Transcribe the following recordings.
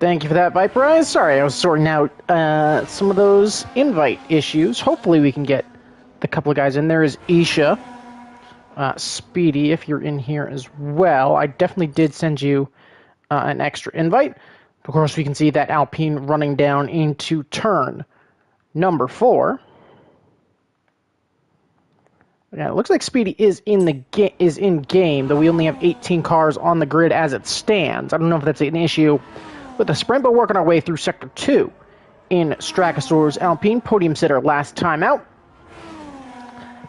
Thank you for that, Viperize. Sorry, I was sorting out some of those invite issues. Hopefully we can get the couple of guys in. There is Isha. Speedy, if you're in here as well. I definitely did send you an extra invite. Of course, we can see that Alpine running down into turn number 4. Yeah, it looks like Speedy is in game, though we only have 18 cars on the grid as it stands. I don't know if that's an issue with the sprint, but working our way through Sector 2 in Strachosaur's Alpine. Podium sitter last time out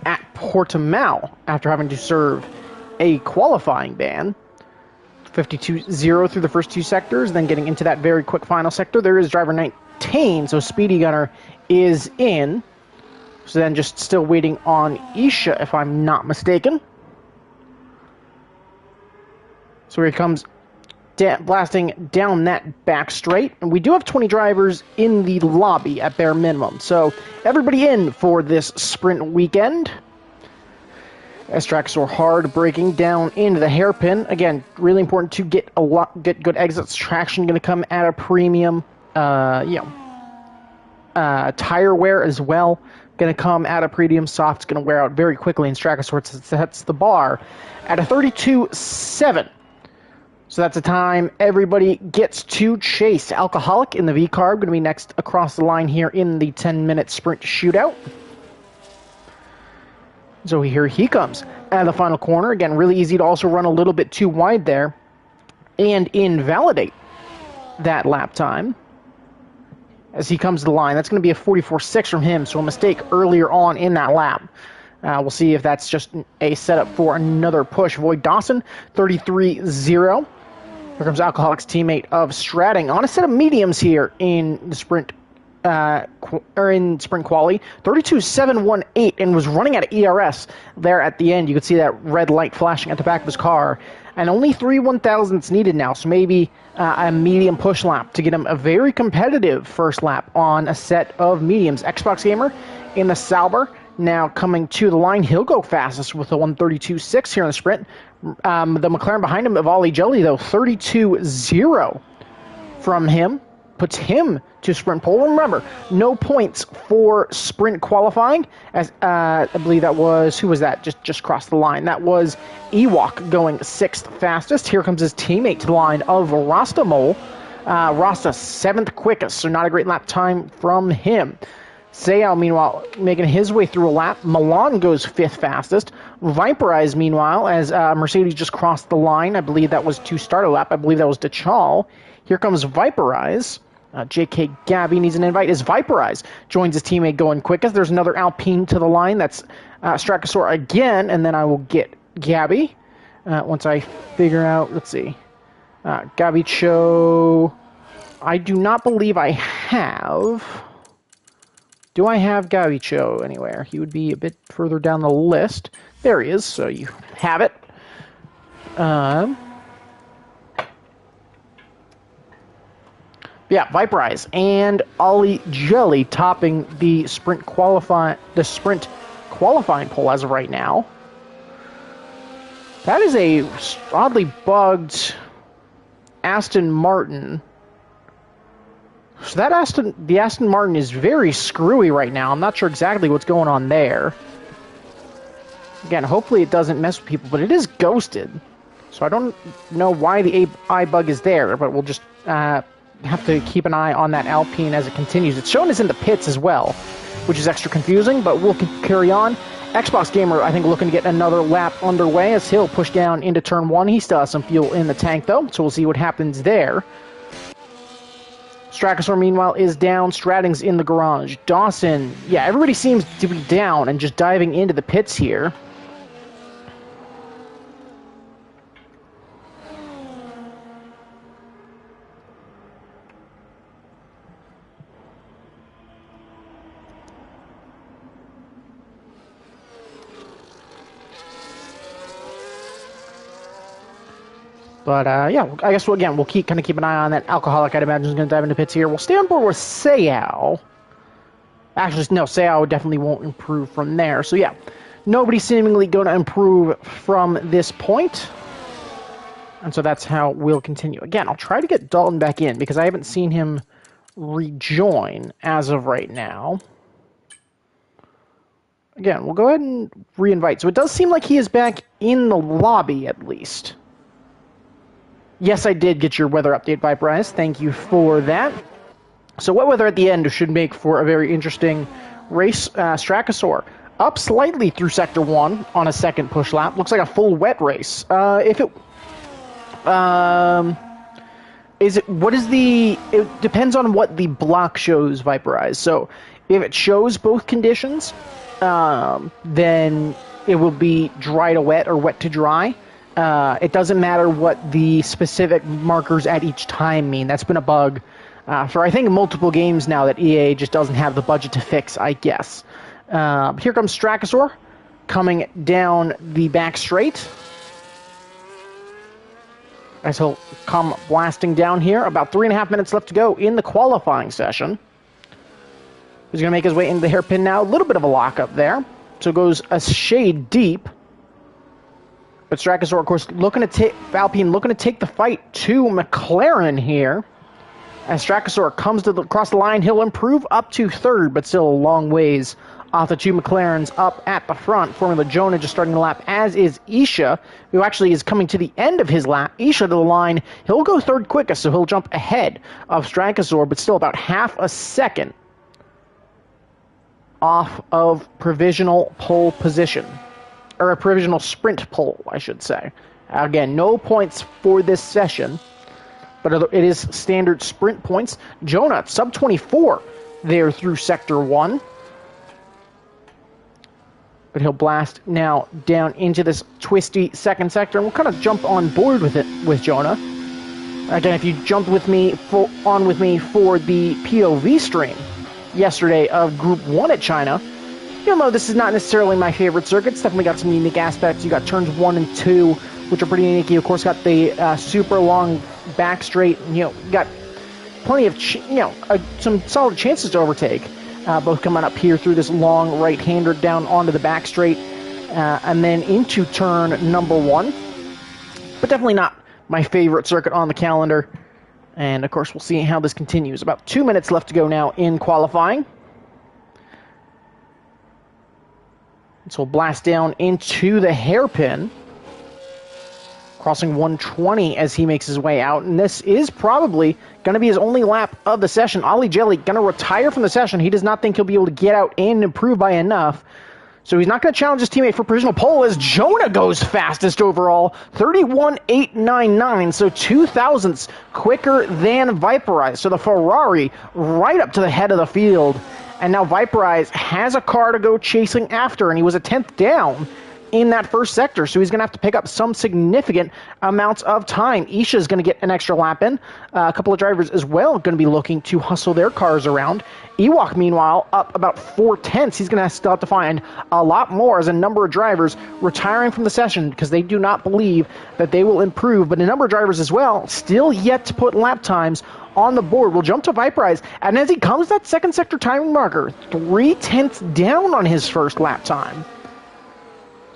at Portimao after having to serve a qualifying ban. 52-0 through the first 2 sectors, then getting into that very quick final sector. There is driver 19, so Speedy Gunner is in. So then just still waiting on Isha, if I'm not mistaken. So here he comes blasting down that back straight. And we do have 20 drivers in the lobby at bare minimum. So everybody in for this sprint weekend. S-Traxor hard braking down into the hairpin. Again, really important to get good exits. Traction going to come at a premium. Tire wear as well. Going to come at a premium. Soft's going to wear out very quickly, and Strachosaur sets the bar at a 32.7. So that's the time everybody gets to chase. Alcoholic in the V-Carb going to be next across the line here in the 10-minute sprint shootout. So here he comes out of the final corner. Again, really easy to also run a little bit too wide there and invalidate that lap time. As he comes to the line, that's going to be a 44.6 from him, so a mistake earlier on in that lap. We'll see if that's just a setup for another push. Void Dawson, 33.0. Here comes Alcoholic's teammate of Stratting on a set of mediums here in the sprint, in sprint quali. 32.718, and was running at ERS there at the end. You could see that red light flashing at the back of his car. And only 3 1,000ths needed now, so maybe a medium push lap to get him a very competitive first lap on a set of mediums. Xbox Gamer in the Sauber now coming to the line. He'll go fastest with a 132.6 here in the sprint. The McLaren behind him, Avali Jelly, though, 32.0 from him. Puts him to sprint pole. Remember, no points for sprint qualifying. As I believe that was, who was that? Just crossed the line. That was Ewok going 6th fastest. Here comes his teammate to the line of Rasta Mole. Rasta 7th quickest, so not a great lap time from him. Seau, meanwhile, making his way through a lap. Milan goes 5th fastest. Viperize, meanwhile, as Mercedes just crossed the line. I believe that was to start a lap. I believe that was Dachal. Here comes Viperize. J.K. Gabby needs an invite as Viperize joins his teammate going quickest. There's another Alpine to the line. That's Strachosaur again, and then I will get Gabby once I figure out, let's see. Gabby Cho, I do not believe I have. Do I have Gabby Cho anywhere? He would be a bit further down the list. There he is, so you have it. Yeah, Viperize and Ollie Jelly topping the sprint qualifying poll as of right now. That is a oddly bugged Aston Martin. So that the Aston Martin is very screwy right now. I'm not sure exactly what's going on there. Again, hopefully it doesn't mess with people, but it is ghosted. So I don't know why the AI bug is there, but we'll just have to keep an eye on that Alpine as it continues. It's shown as in the pits as well, which is extra confusing, but we'll carry on. Xbox Gamer, I think, looking to get another lap underway as he'll push down into turn 1. He still has some fuel in the tank, though, so we'll see what happens there. Strachosaur, meanwhile, is down. Stratting's in the garage. Dawson, yeah, everybody seems to be down and just diving into the pits here. But, yeah, I guess, again, we'll keep an eye on that. Alcoholic, I'd imagine, is going to dive into pits here. We'll stay on board with Seau. Actually, no, Seau definitely won't improve from there. So, yeah, nobody seemingly going to improve from this point. And so that's how we'll continue. Again, I'll try to get Dalton back in because I haven't seen him rejoin as of right now. Again, we'll go ahead and re-invite. So it does seem like he is back in the lobby, at least. Yes, I did get your weather update, Viperize. Thank you for that. So wet weather at the end should make for a very interesting race. Strachosaur up slightly through Sector 1 on a second push lap. Looks like a full wet race. It depends on what the block shows, Viperize. So if it shows both conditions, then it will be dry to wet or wet to dry. It doesn't matter what the specific markers at each time mean. That's been a bug for, I think, multiple games now that EA just doesn't have the budget to fix, I guess. Here comes Strachosaur coming down the back straight. As he'll come blasting down here. About 3.5 minutes left to go in the qualifying session. He's going to make his way into the hairpin now. A little bit of a lockup there. So it goes a shade deep. But Strachosaur, of course, Alpine looking to take the fight to McLaren here. As Strachosaur comes across the line, he'll improve up to third, but still a long ways off the two McLarens up at the front. Formula Jonah just starting the lap, as is Isha, who actually is coming to the end of his lap. Isha to the line. He'll go third quickest, so he'll jump ahead of Strachosaur, but still about half a second off of provisional pole position. Or a provisional sprint pole, I should say. Again, no points for this session, but it is standard sprint points. Jonah, sub 24 there through Sector 1. But he'll blast now down into this twisty second sector, and we'll kind of jump on board with it with Jonah. Again, if you jumped with me for the POV stream yesterday of Group 1 at China, you'll know this is not necessarily my favorite circuit. It's definitely got some unique aspects. You got turns 1 and 2, which are pretty unique. You, of course, got the super long back straight. You got plenty of, some solid chances to overtake. Both coming up here through this long right-hander down onto the back straight, and then into turn number 1. But definitely not my favorite circuit on the calendar. And, of course, we'll see how this continues. About 2 minutes left to go now in qualifying. So we'll blast down into the hairpin, crossing 120 as he makes his way out. And this is probably going to be his only lap of the session. Ollie Jelly going to retire from the session. He does not think he'll be able to get out and improve by enough. So he's not going to challenge his teammate for provisional pole as Jonah goes fastest overall, 31.899, so 2 thousandths quicker than Viperize. So the Ferrari right up to the head of the field. And now Viperize has a car to go chasing after, and he was a 10th down in that first sector, so he's going to have to pick up some significant amounts of time. Isha is going to get an extra lap in. A couple of drivers as well going to be looking to hustle their cars around. Ewok, meanwhile, up about 4/10. He's going to still have to find a lot more as a number of drivers retiring from the session because they do not believe that they will improve, but a number of drivers as well still yet to put lap times on the board. We'll jump to Viperize, and as he comes that second sector timing marker, 3/10 down on his first lap time.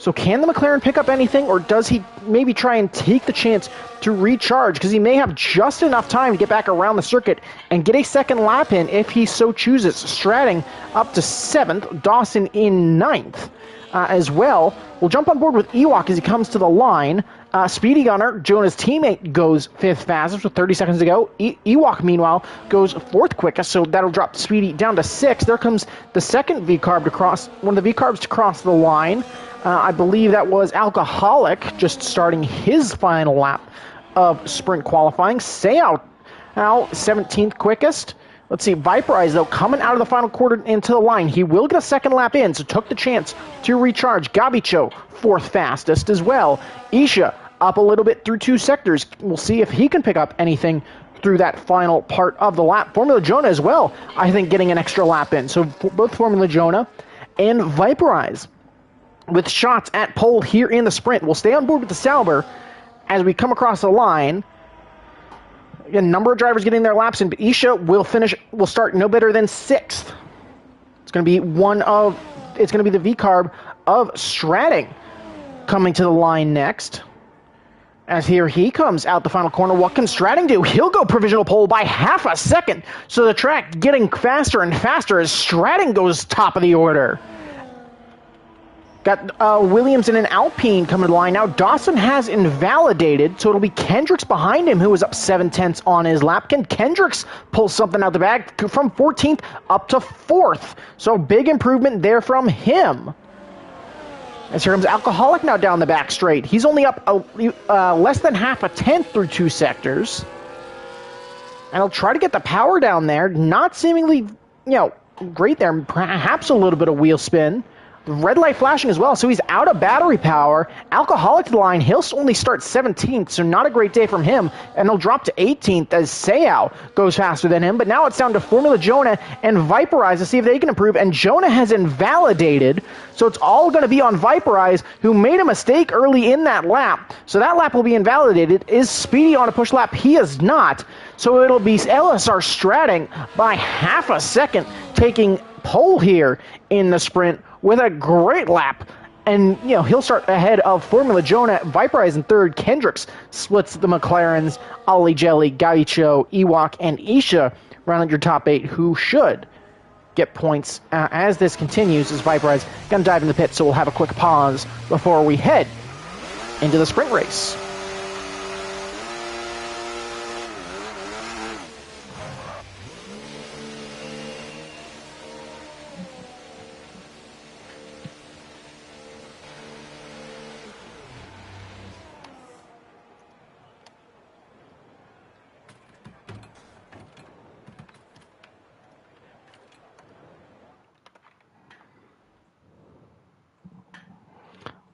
So can the McLaren pick up anything, or does he maybe try and take the chance to recharge? Because he may have just enough time to get back around the circuit and get a second lap in if he so chooses. Stratting up to 7th, Dawson in 9th as well. We'll jump on board with Ewok as he comes to the line. Speedy Gunner, Jonah's teammate, goes 5th fastest with 30 seconds to go. Ewok, meanwhile, goes 4th quickest, so that'll drop Speedy down to 6th. There comes the second V-Carb to cross, one of the V-Carbs to cross the line. I believe that was Alcoholic just starting his final lap of sprint qualifying. Seao now 17th quickest. Let's see, Viperize, though, coming out of the final quarter into the line. He will get a second lap in, so took the chance to recharge. Gabicho, 4th fastest as well. Isha up a little bit through 2 sectors. We'll see if he can pick up anything through that final part of the lap. Formula Jonah as well, I think, getting an extra lap in. So both Formula Jonah and Viperize with shots at pole here in the sprint. We'll stay on board with the Sauber as we come across the line. A number of drivers getting their laps in, but Isha will start no better than 6th. It's going to be the V-Carb of Stratting coming to the line next. As here he comes out the final corner. What can Stratting do? He'll go provisional pole by half a second. So the track getting faster and faster as Stratting goes top of the order. Got Williams in an Alpine coming to the line now. Dawson has invalidated, so it'll be Kendricks behind him who is up 7/10 on his lap. Can Kendricks pull something out the bag from 14th up to 4th? So big improvement there from him. As here comes Alcoholic now down the back straight. He's only up less than half a tenth through 2 sectors. And he'll try to get the power down there. Not seemingly, great there. Perhaps a little bit of wheel spin. Red light flashing as well, so he's out of battery power. Alcoholic to the line, he'll only start 17th, so not a great day from him, and he'll drop to 18th as Seau goes faster than him, but now it's down to Formula Jonah and Viperize to see if they can improve, and Jonah has invalidated, so it's all going to be on Viperize, who made a mistake early in that lap, so that lap will be invalidated. Is Speedy on a push lap? He is not, so it'll be LSR Stratting by half a second, taking pole here in the sprint, with a great lap. And, he'll start ahead of Formula Jonah. Viperize in third. Kendricks splits the McLarens. Ollie Jelly, Gaicho, Ewok, and Isha round out your top 8, who should get points as this continues, as Viperize going to dive in the pit. So we'll have a quick pause before we head into the sprint race.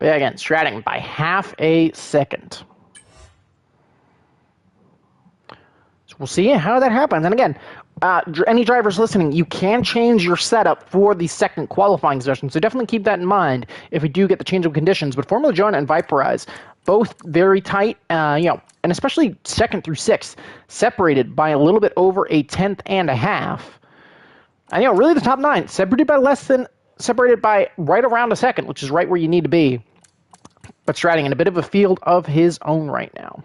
But yeah, again, Stratting by half a second. So we'll see how that happens. And again, any drivers listening, you can change your setup for the second qualifying session. So definitely keep that in mind if we do get the change of conditions. But Formula Jonah and Viperize, both very tight, and especially 2nd through 6th, separated by a little bit over a tenth and a half. And, really the top 9, separated by right around a second, which is right where you need to be. But Stratting in a bit of a field of his own right now.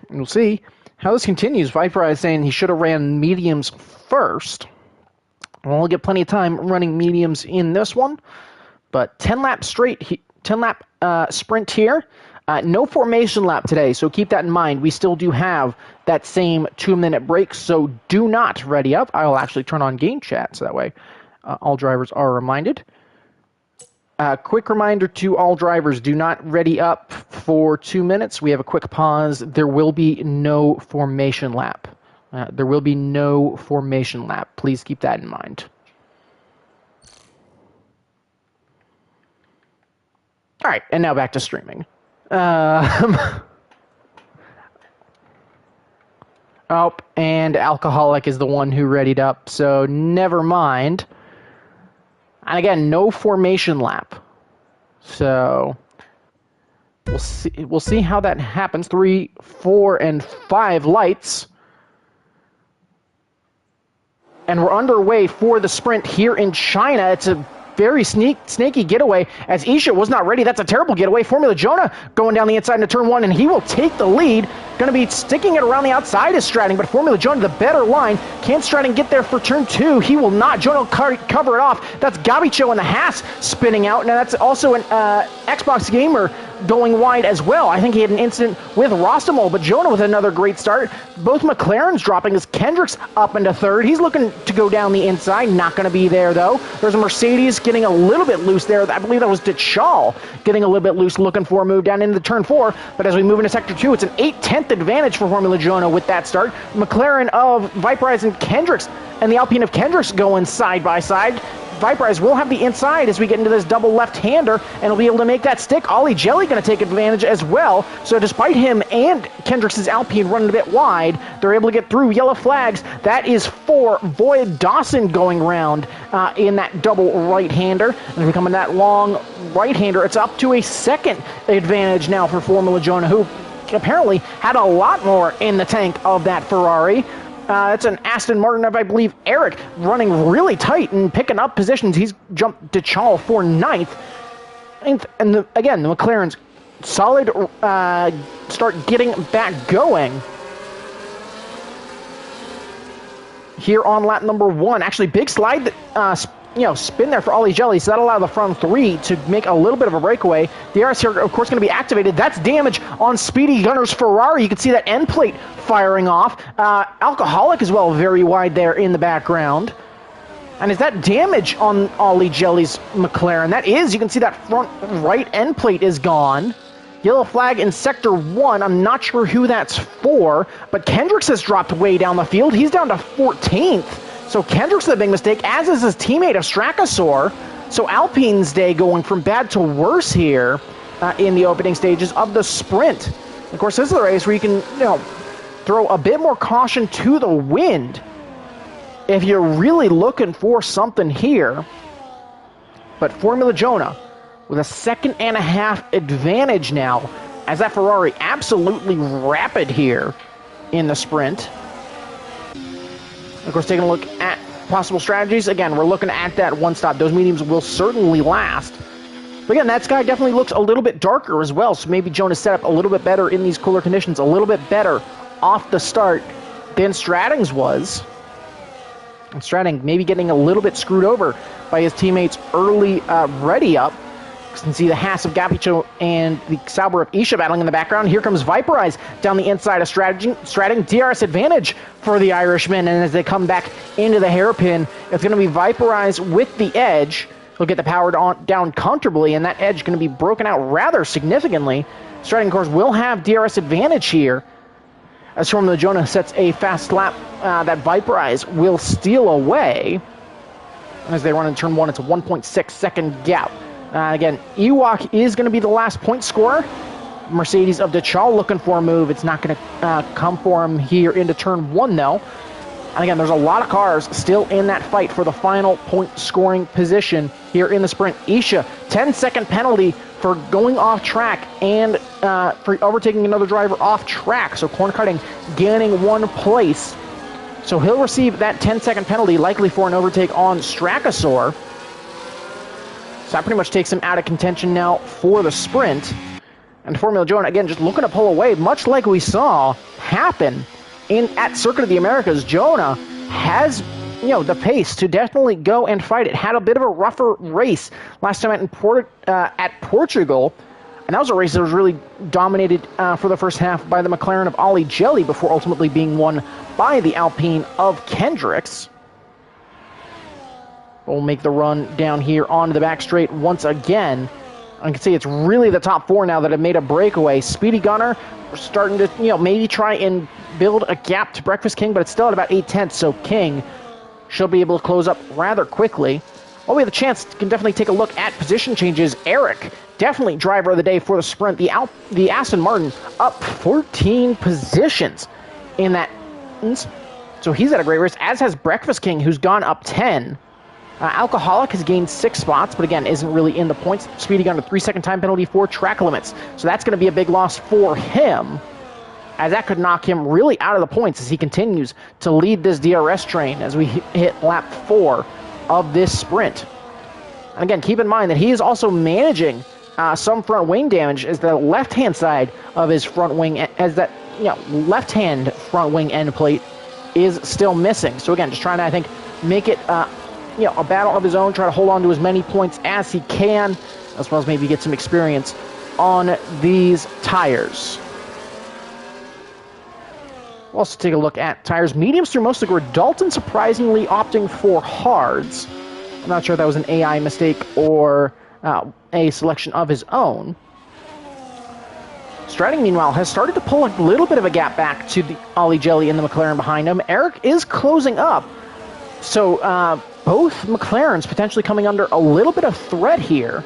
And we'll see how this continues. Viperize saying he should have ran mediums first. We'll get plenty of time running mediums in this one. But 10-lap sprint here. No formation lap today, so keep that in mind. We still do have that same 2-minute break, so do not ready up. I will actually turn on game chat, so that way all drivers are reminded. Quick reminder to all drivers, do not ready up for 2 minutes. We have a quick pause. There will be no formation lap. Please keep that in mind. All right, and now back to streaming. Oh, and Alcoholic is the one who readied up, so never mind. And again, no formation lap. So we'll see how that happens. 3, 4, and 5 lights. And we're underway for the sprint here in China. It's a very snaky getaway as Isha was not ready. That's a terrible getaway. Formula Jonah going down the inside into turn 1, and he will take the lead. Going to be sticking it around the outside is Stratting, but Formula Jonah the better line. Can Stratting get there for turn 2? He will not. Jonah will cover it off. That's Gabicho and the Haas spinning out. Now that's also an Xbox Gamer going wide as well. I think he had an incident with Rostamol, but Jonah with another great start. Both McLarens dropping as Kendricks up into third. He's looking to go down the inside. Not going to be there, though. There's a Mercedes getting a little bit loose there. I believe that was DeChal getting a little bit loose, looking for a move down into turn 4. But as we move into sector 2, it's an 8/10 advantage for Formula Jonah with that start. McLaren of Viperize and Kendricks and the Alpine of Kendricks going side by side. Viperize will have the inside as we get into this double left-hander, and he'll be able to make that stick. Ollie Jelly going to take advantage as well. So despite him and Kendricks' Alpine running a bit wide, they're able to get through. Yellow flags. That is for Void Dawson going round in that double right-hander. And we come in that long right-hander. It's up to a second advantage now for Formula Jonah, who apparently had a lot more in the tank of that Ferrari. It's an Aston Martin of, I believe, Eric running really tight and picking up positions. He's jumped DeChal for 9th. And again, the McLarens solid start getting back going here on lap number 1. Actually, big slide, spin there for Ollie Jelly, so that allowed the front 3 to make a little bit of a breakaway. The DRS here, of course, going to be activated. That's damage on Speedy Gunner's Ferrari. You can see that end plate firing off. Alcoholic as well, very wide there in the background. And is that damage on Ollie Jelly's McLaren? That is. You can see that front right end plate is gone. Yellow flag in Sector 1. I'm not sure who that's for, but Kendricks has dropped way down the field. He's down to 14th. So Kendricks is a big mistake, as is his teammate of Strakasaur. So Alpine's day going from bad to worse here in the opening stages of the sprint. Of course, this is the race where you can, throw a bit more caution to the wind if you're really looking for something here. But Formula Jonah with a 1.5 seconds advantage now, as that Ferrari absolutely rapid here in the sprint. Of course, taking a look at possible strategies. Again, we're looking at that one stop. Those mediums will certainly last. But again, that sky definitely looks a little bit darker as well, so maybe Jonah's set up a little bit better in these cooler conditions, a little bit better off the start than Stratting's was. And Stratting maybe getting a little bit screwed over by his teammates' early ready up. You can see the Haas of Gapicho and the Sauber of Isha battling in the background. Here comes Viperize down the inside of Stratting. DRS advantage for the Irishman, and as they come back into the hairpin, it's going to be Viperize with the edge. He'll get the power down comfortably, and that edge is going to be broken out rather significantly. Stratting, of course, will have DRS advantage here. As Formula Jonah sets a fast lap that Viperize will steal away. As they run in turn 1, it's a 1.6 second gap. Again, Ewok is going to be the last point scorer. Mercedes of Dachal looking for a move. It's not going to come for him here into turn 1, though. And again, there's a lot of cars still in that fight for the final point scoring position here in the sprint. Isha, 10-second penalty for going off track and for overtaking another driver off track. So corner cutting, gaining 1 place. So he'll receive that 10-second penalty, likely for an overtake on Strakasaur. So that pretty much takes him out of contention now for the sprint. And Formula Jonah, again, just looking to pull away, much like we saw happen at Circuit of the Americas. Jonah has, the pace to definitely go and fight it. Had a bit of a rougher race last time at Portugal. And that was a race that was really dominated for the first half by the McLaren of Ollie Jelly before ultimately being won by the Alpine of Kendricks. We'll make the run down here onto the back straight once again. I can see it's really the top 4 now that have made a breakaway. Speedy Gunner, we're starting to, maybe try and build a gap to Breakfast King, but it's still at about 8/10, so King should be able to close up rather quickly. While we have the chance, can definitely take a look at position changes. Eric, definitely driver of the day for the sprint. The Aston Martin up 14 positions in that. So he's had a great race, as has Breakfast King, who's gone up 10. Alcoholic has gained 6 spots, but again, isn't really in the points. Speedy Gunner, 3-second time penalty for track limits. So that's going to be a big loss for him, as that could knock him really out of the points as he continues to lead this DRS train as we hit lap 4 of this sprint. And again, keep in mind that he is also managing some front wing damage, as the left-hand side of his front wing, as that left-hand front wing end plate is still missing. So again, just trying to, I think, make it a battle of his own, try to hold on to as many points as he can, as well as maybe get some experience on these tires. We'll also take a look at tires. Mediums through most of the grid. Dalton surprisingly opting for hards. I'm not sure if that was an AI mistake or a selection of his own. Stratting, meanwhile, has started to pull a little bit of a gap back to the Ollie Jelly and the McLaren behind him. Eric is closing up. So both McLarens potentially coming under a little bit of threat here.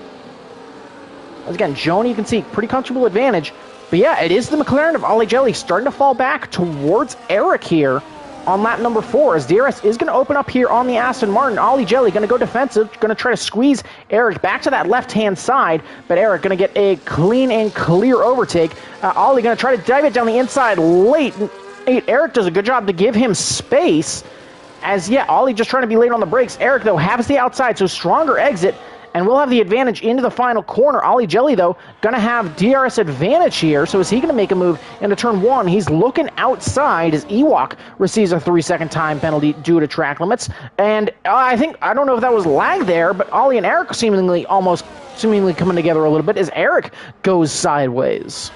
As again, Jonah, you can see, pretty comfortable advantage. But yeah, it is the McLaren of Ollie Jelly starting to fall back towards Eric here on lap number 4, as DRS is going to open up here on the Aston Martin. Ollie Jelly going to go defensive, going to try to squeeze Eric back to that left-hand side, but Eric going to get a clean and clear overtake. Ollie going to try to dive it down the inside late. Eric does a good job to give him space, as, Ollie just trying to be late on the brakes. Eric, though, has the outside, so stronger exit, and we'll have the advantage into the final corner. Ollie Jelly, though, going to have DRS advantage here, so is he going to make a move into turn 1? He's looking outside as Ewok receives a 3-second time penalty due to track limits, and I don't know if that was lag there, but Ollie and Eric seemingly coming together a little bit as Eric goes sideways.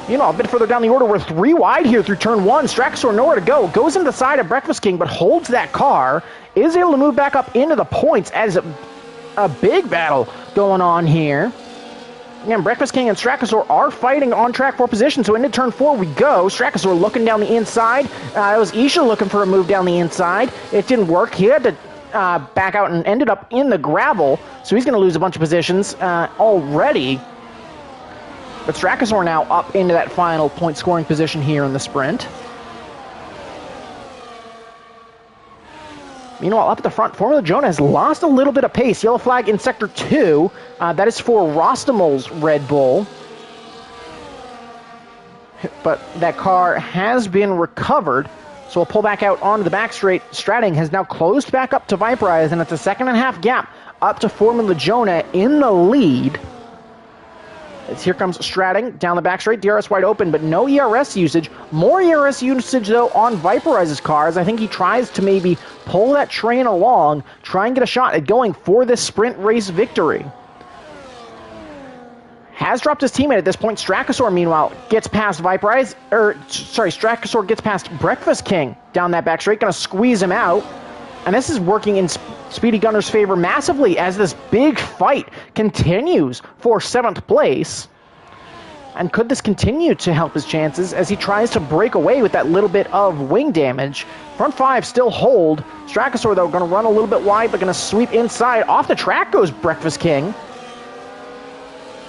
You know, a bit further down the order, we're 3 wide here through turn 1. Strakosaur nowhere to go. Goes into the side of Breakfast King, but holds that car. Is able to move back up into the points as a big battle going on here. Again, Breakfast King and Strakosaur are fighting on track for position, so into turn 4 we go. Strakosaur looking down the inside. It was Isha looking for a move down the inside. It didn't work. He had to back out and ended up in the gravel, so he's going to lose a bunch of positions already. But Strakosaur now up into that final point-scoring position here in the sprint. Meanwhile, up at the front, Formula Jonah has lost a little bit of pace. Yellow flag in Sector 2. That is for Rostamol's Red Bull. But that car has been recovered, so we'll pull back out onto the back straight. Stratting has now closed back up to Viperize, and it's a 1.5-second gap up to Formula Jonah in the lead. As here comes Stratting down the back straight, DRS wide open, but no ERS usage. More ERS usage, though, on Viperize's cars. I think he tries to maybe pull that train along, try and get a shot at going for this sprint race victory. Has dropped his teammate at this point. Strakosaur, meanwhile, gets past Strakosaur gets past Breakfast King down that back straight, going to squeeze him out. And this is working in Speedy Gunner's favor massively as this big fight continues for 7th place. And could this continue to help his chances as he tries to break away with that little bit of wing damage? Front 5 still hold. Strakosaur, though, going to run a little bit wide, but going to sweep inside. Off the track goes Breakfast King.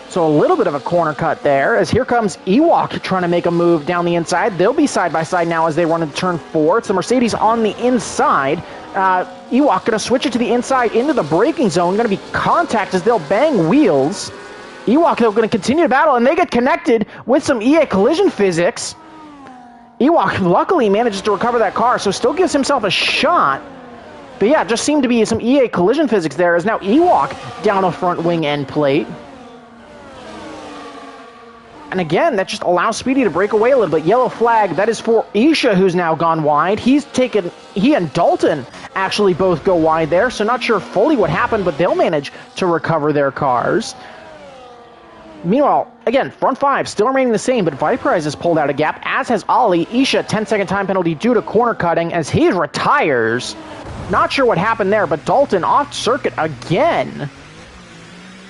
So a little bit of a corner cut there, as here comes Ewok trying to make a move down the inside. They'll be side by side now as they run into turn 4. It's the Mercedes on the inside. Ewok going to switch it to the inside into the braking zone. Going to be contact as they'll bang wheels. Ewok, though, going to continue to battle, and they get connected with some EA collision physics. Ewok luckily manages to recover that car, so still gives himself a shot. But yeah, just seemed to be some EA collision physics there, as now Ewok down a front wing end plate. And again, that just allows Speedy to break away a little bit. Yellow flag, that is for Isha, who's now gone wide. He and Dalton actually both go wide there, so not sure fully what happened, but they'll manage to recover their cars. Meanwhile, again, front 5 still remaining the same, but Viperize has pulled out a gap, as has Ollie. Isha, 10-second time penalty due to corner cutting as he retires. Not sure what happened there, but Dalton off circuit again,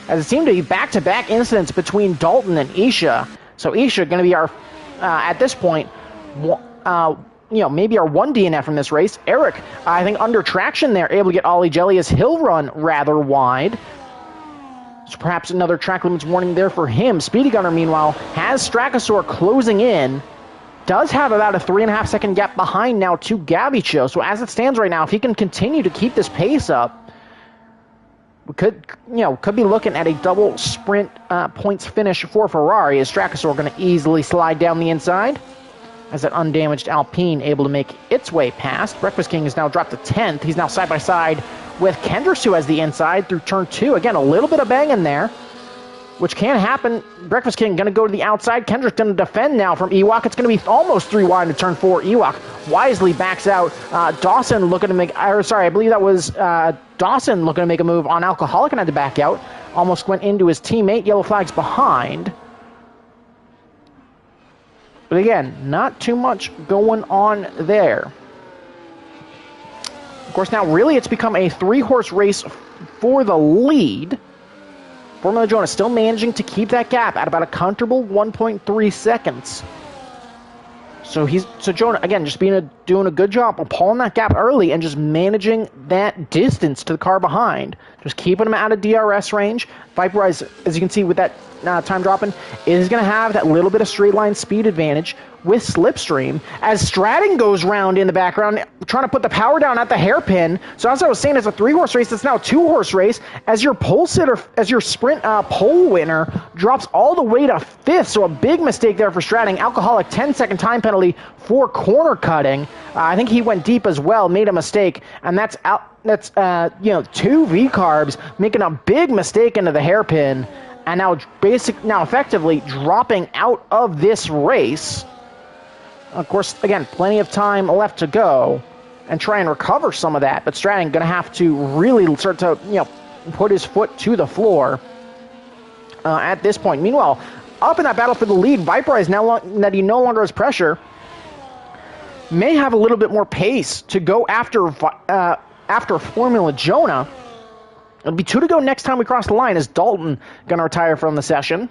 as it seemed to be back-to-back incidents between Dalton and Isha. So Isha going to be our, at this point, maybe our 1 DNF from this race. Eric, I think under traction there, able to get Ollie Jelly as he'll run rather wide. So perhaps another track limits warning there for him. Speedy Gunner, meanwhile, has Strakosaur closing in. Does have about a 3.5-second gap behind now to Gavicho. So as it stands right now, if he can continue to keep this pace up, we could be looking at a double sprint points finish for Ferrari, as Strakosaur going to easily slide down the inside, as that undamaged Alpine able to make its way past. Breakfast King is now dropped to 10th. He's now side by side with Kendrick, who has the inside through turn 2. Again, a little bit of banging there, which can happen. Breakfast King going to go to the outside. Kendrick going to defend now from Ewok. It's going to be almost 3 wide to turn 4. Ewok wisely backs out. Dawson looking to make, I believe that was Dawson looking to make a move on Alcoholic and had to back out. Almost went into his teammate. Yellow flag's behind. But again, not too much going on there. Of course, now really it's become a 3-horse race for the lead. Formula Jonah still managing to keep that gap at about a comfortable 1.3 seconds. So Jonah, again, just doing a good job of pulling that gap early and just managing that distance to the car behind. Just keeping him out of DRS range. Viperize, as you can see with that time dropping, is going to have that little bit of straight line speed advantage with Slipstream, as Stratton goes round in the background, trying to put the power down at the hairpin. So as I was saying, it's a 3-horse race. It's now a 2-horse race, as your sprint pole winner drops all the way to 5th. So a big mistake there for Stratton. Alcoholic, 10-second time penalty for corner cutting. I think he went deep as well, made a mistake, and that's out. that's, two V-carbs making a big mistake into the hairpin, and now effectively dropping out of this race. Of course, again, plenty of time left to go and try and recover some of that, but Stratton going to have to really start to, put his foot to the floor at this point. Meanwhile, up in that battle for the lead, Viperize, now that he no longer has pressure, may have a little bit more pace to go after Formula Jonah. It'll be 2 to go next time we cross the line. Is Dalton going to retire from the session?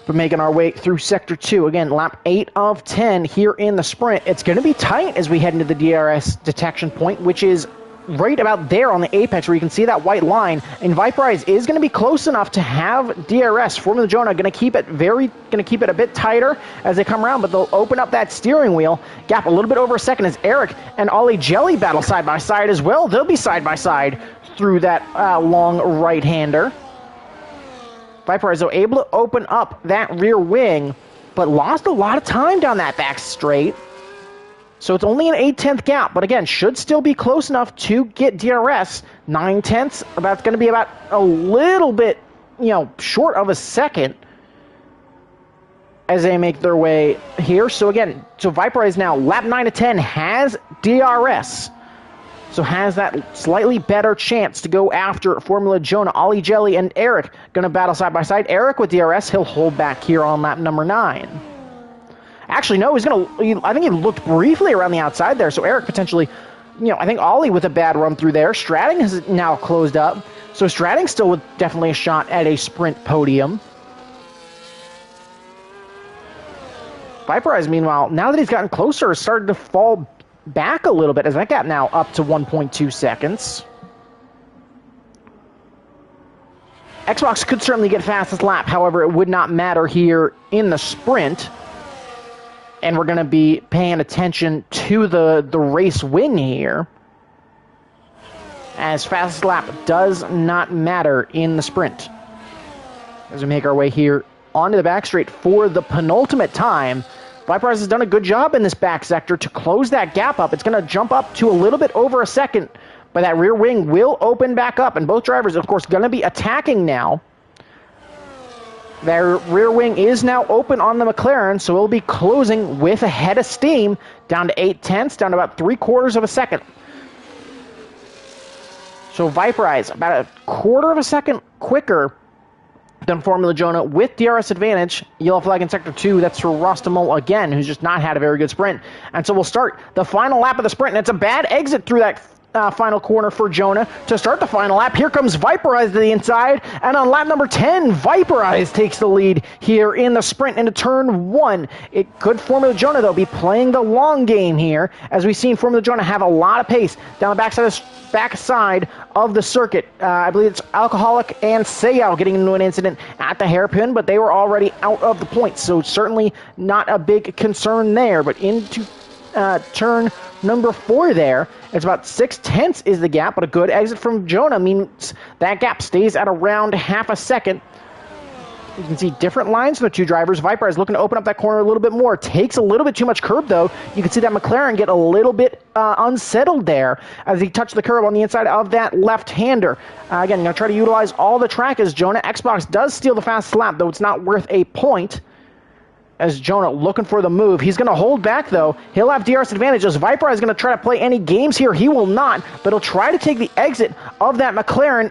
We're making our way through Sector 2. Again, lap 8 of 10 here in the sprint. It's going to be tight as we head into the DRS detection point, which is right about there on the apex where you can see that white line. And Viperize is going to be close enough to have DRS. Formula Jonah going to keep it a bit tighter as they come around, but they'll open up that steering wheel gap a little bit over a second as Eric and Ollie Jelly battle side by side as well. They'll be side by side through that long right-hander. Viperize, though, able to open up that rear wing, but lost a lot of time down that back straight. So it's only an 8/10 gap, but again, should still be close enough to get DRS. 9/10, that's going to be about a little bit, short of a second as they make their way here. So again, Viperize now, lap 9 of 10, has DRS. So has that slightly better chance to go after Formula Jonah. Ollie Jelly and Eric going to battle side by side. Eric with DRS, he'll hold back here on lap number 9. Actually, no, I think he looked briefly around the outside there, so Eric potentially, I think Ollie with a bad run through there. Stratting has now closed up, so Stratting still with definitely a shot at a sprint podium. Viperize, meanwhile, now that he's gotten closer, has started to fall back a little bit, as that gap now up to 1.2 seconds. Xbox could certainly get fastest lap, however, it would not matter here in the sprint. And we're going to be paying attention to the race win here, as fastest lap does not matter in the sprint. As we make our way here onto the back straight for the penultimate time, Viperize has done a good job in this back sector to close that gap up. It's going to jump up to a little bit over a second, but that rear wing will open back up, and both drivers, of course, going to be attacking now. Their rear wing is now open on the McLaren, so it'll be closing with a head of steam, down to 8/10, down to about 3/4 of a second. So Viperize, about a 1/4 of a second quicker than Formula Jonah with DRS advantage. Yellow flag in Sector 2, that's for Rostamol again, who's just not had a very good sprint. And so we'll start the final lap of the sprint, and it's a bad exit through that final corner for Jonah to start the final lap. Here comes Viperize to the inside, and on lap number 10, Viperize takes the lead here in the sprint into turn 1. It could Formula Jonah, though, be playing the long game here, as we've seen Formula Jonah have a lot of pace down the backside of the circuit. I believe it's Alcoholic and Sayal getting into an incident at the hairpin, but they were already out of the points, so certainly not a big concern there. But into turn number 4 there, it's about 6/10 is the gap, but a good exit from Jonah means that gap stays at around half a second. You can see different lines for the two drivers. Viperize looking to open up that corner a little bit more. Takes a little bit too much curb, though. You can see that McLaren get a little bit unsettled there as he touched the curb on the inside of that left-hander. Again, going to try to utilize all the track as Jonah. Xbox does steal the fastest lap, though it's not worth a point. As Jonah looking for the move. He's going to hold back, though. He'll have DRS advantage as Viperize is going to try to play any games here. He will not, but he'll try to take the exit of that McLaren,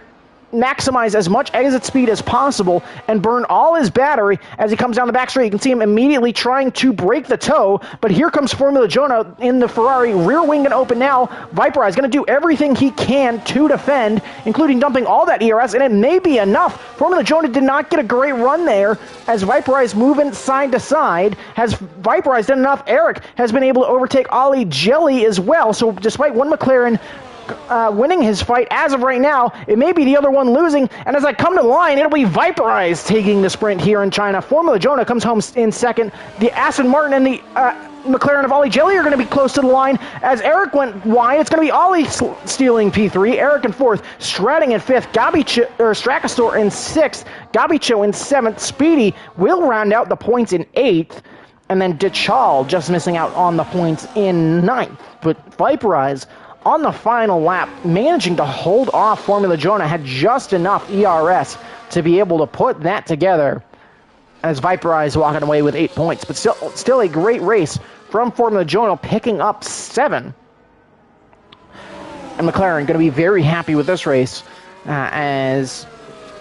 maximize as much exit speed as possible, and burn all his battery as he comes down the back straight. You can see him immediately trying to break the toe, but here comes Formula Jonah in the Ferrari. Rear wing going to open now. Viperize going to do everything he can to defend, including dumping all that ERS, and it may be enough. Formula Jonah did not get a great run there as Viperize moving side to side. Has Viperize done enough? Eric has been able to overtake Ollie Jelly as well, so despite one McLaren winning his fight as of right now, it may be the other one losing, and as I come to the line, it'll be Viperize taking the sprint here in China. Formula Jonah comes home in second. The Aston Martin and the McLaren of Ollie Jelly are going to be close to the line. As Eric went wide, it's going to be Ollie stealing P3, Eric in 4th, Stratting in 5th, Strakastor in 6th, Gabicho in 7th, Speedy will round out the points in 8th. And then Dichal just missing out on the points in ninth. But Viperize on the final lap, managing to hold off Formula Jonah, had just enough ERS to be able to put that together. As Viperize walking away with 8 points. But still a great race from Formula Jonah, picking up 7. And McLaren going to be very happy with this race as,